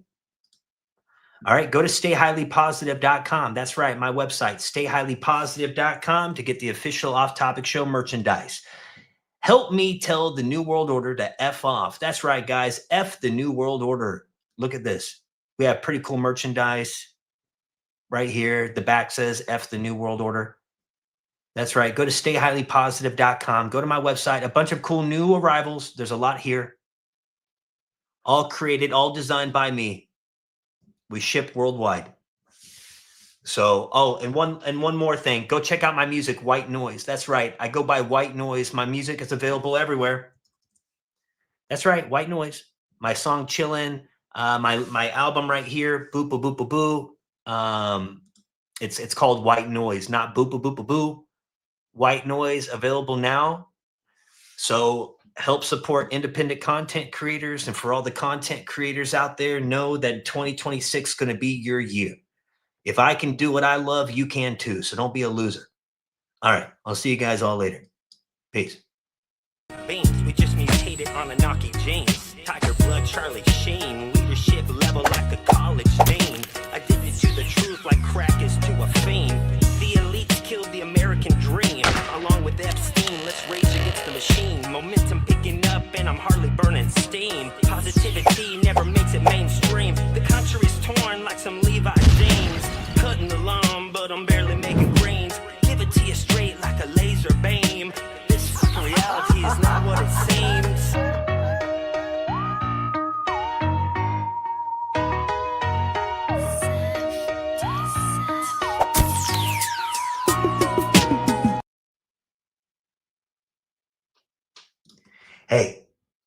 All right, go to stayhighlypositive.com. That's right, my website, stayhighlypositive.com, to get the official Off Topic Show merchandise. Help me tell the New World Order to F off. That's right, guys, F the New World Order. Look at this. We have pretty cool merchandise right here. The back says F the New World Order. That's right. Go to stayhighlypositive.com. Go to my website. A bunch of cool new arrivals. There's a lot here. All created, all designed by me. We ship worldwide. So, oh, and one more thing. Go check out my music, White Noise. That's right. I go by White Noise. My music is available everywhere. That's right, White Noise. My song Chillin'. My album right here, Boop Boop Boop Boo Boo. It's called White Noise, not Boop Boop Boop Boo. White Noise, available now. So help support independent content creators, and for all the content creators out there, know that 2026 is going to be your year. If I can do what I love, you can too. So don't be a loser. All right, I'll see you guys all later. Peace. Beans, we just mutated on a Naki James. Tiger blood, Charlie Sheen. Leadership level like a college dean. Addicted to the truth like crack is to a fiend. The elites killed the American dream. Along with Epstein, let's rage against the machine. Momentum picking up and I'm hardly burning steam. Positivity never makes it mainstream. The country's torn like some Levi James. Cutting the lawn, but I'm barely making greens. Give it to you straight like a laser beam. This reality is not what it seems.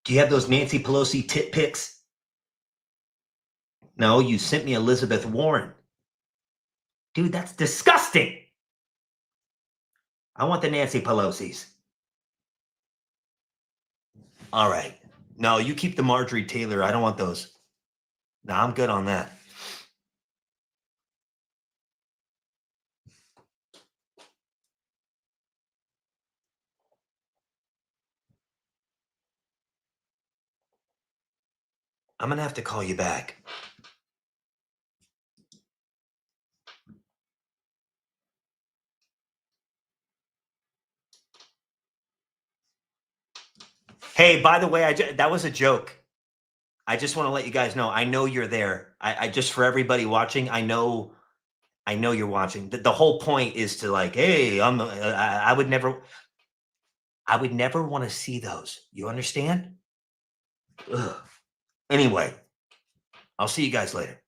Do you have those Nancy Pelosi tit pics? No, you sent me Elizabeth Warren. Dude, that's disgusting. I want the Nancy Pelosi's. All right. No, you keep the Marjorie Taylor. I don't want those. No, I'm good on that. I'm going to have to call you back. Hey, by the way, that was a joke. I just want to let you guys know. I know you're there. I just, for everybody watching, I know you're watching. The whole point is to like, hey, I would never want to see those. You understand? Ugh. Anyway, I'll see you guys later.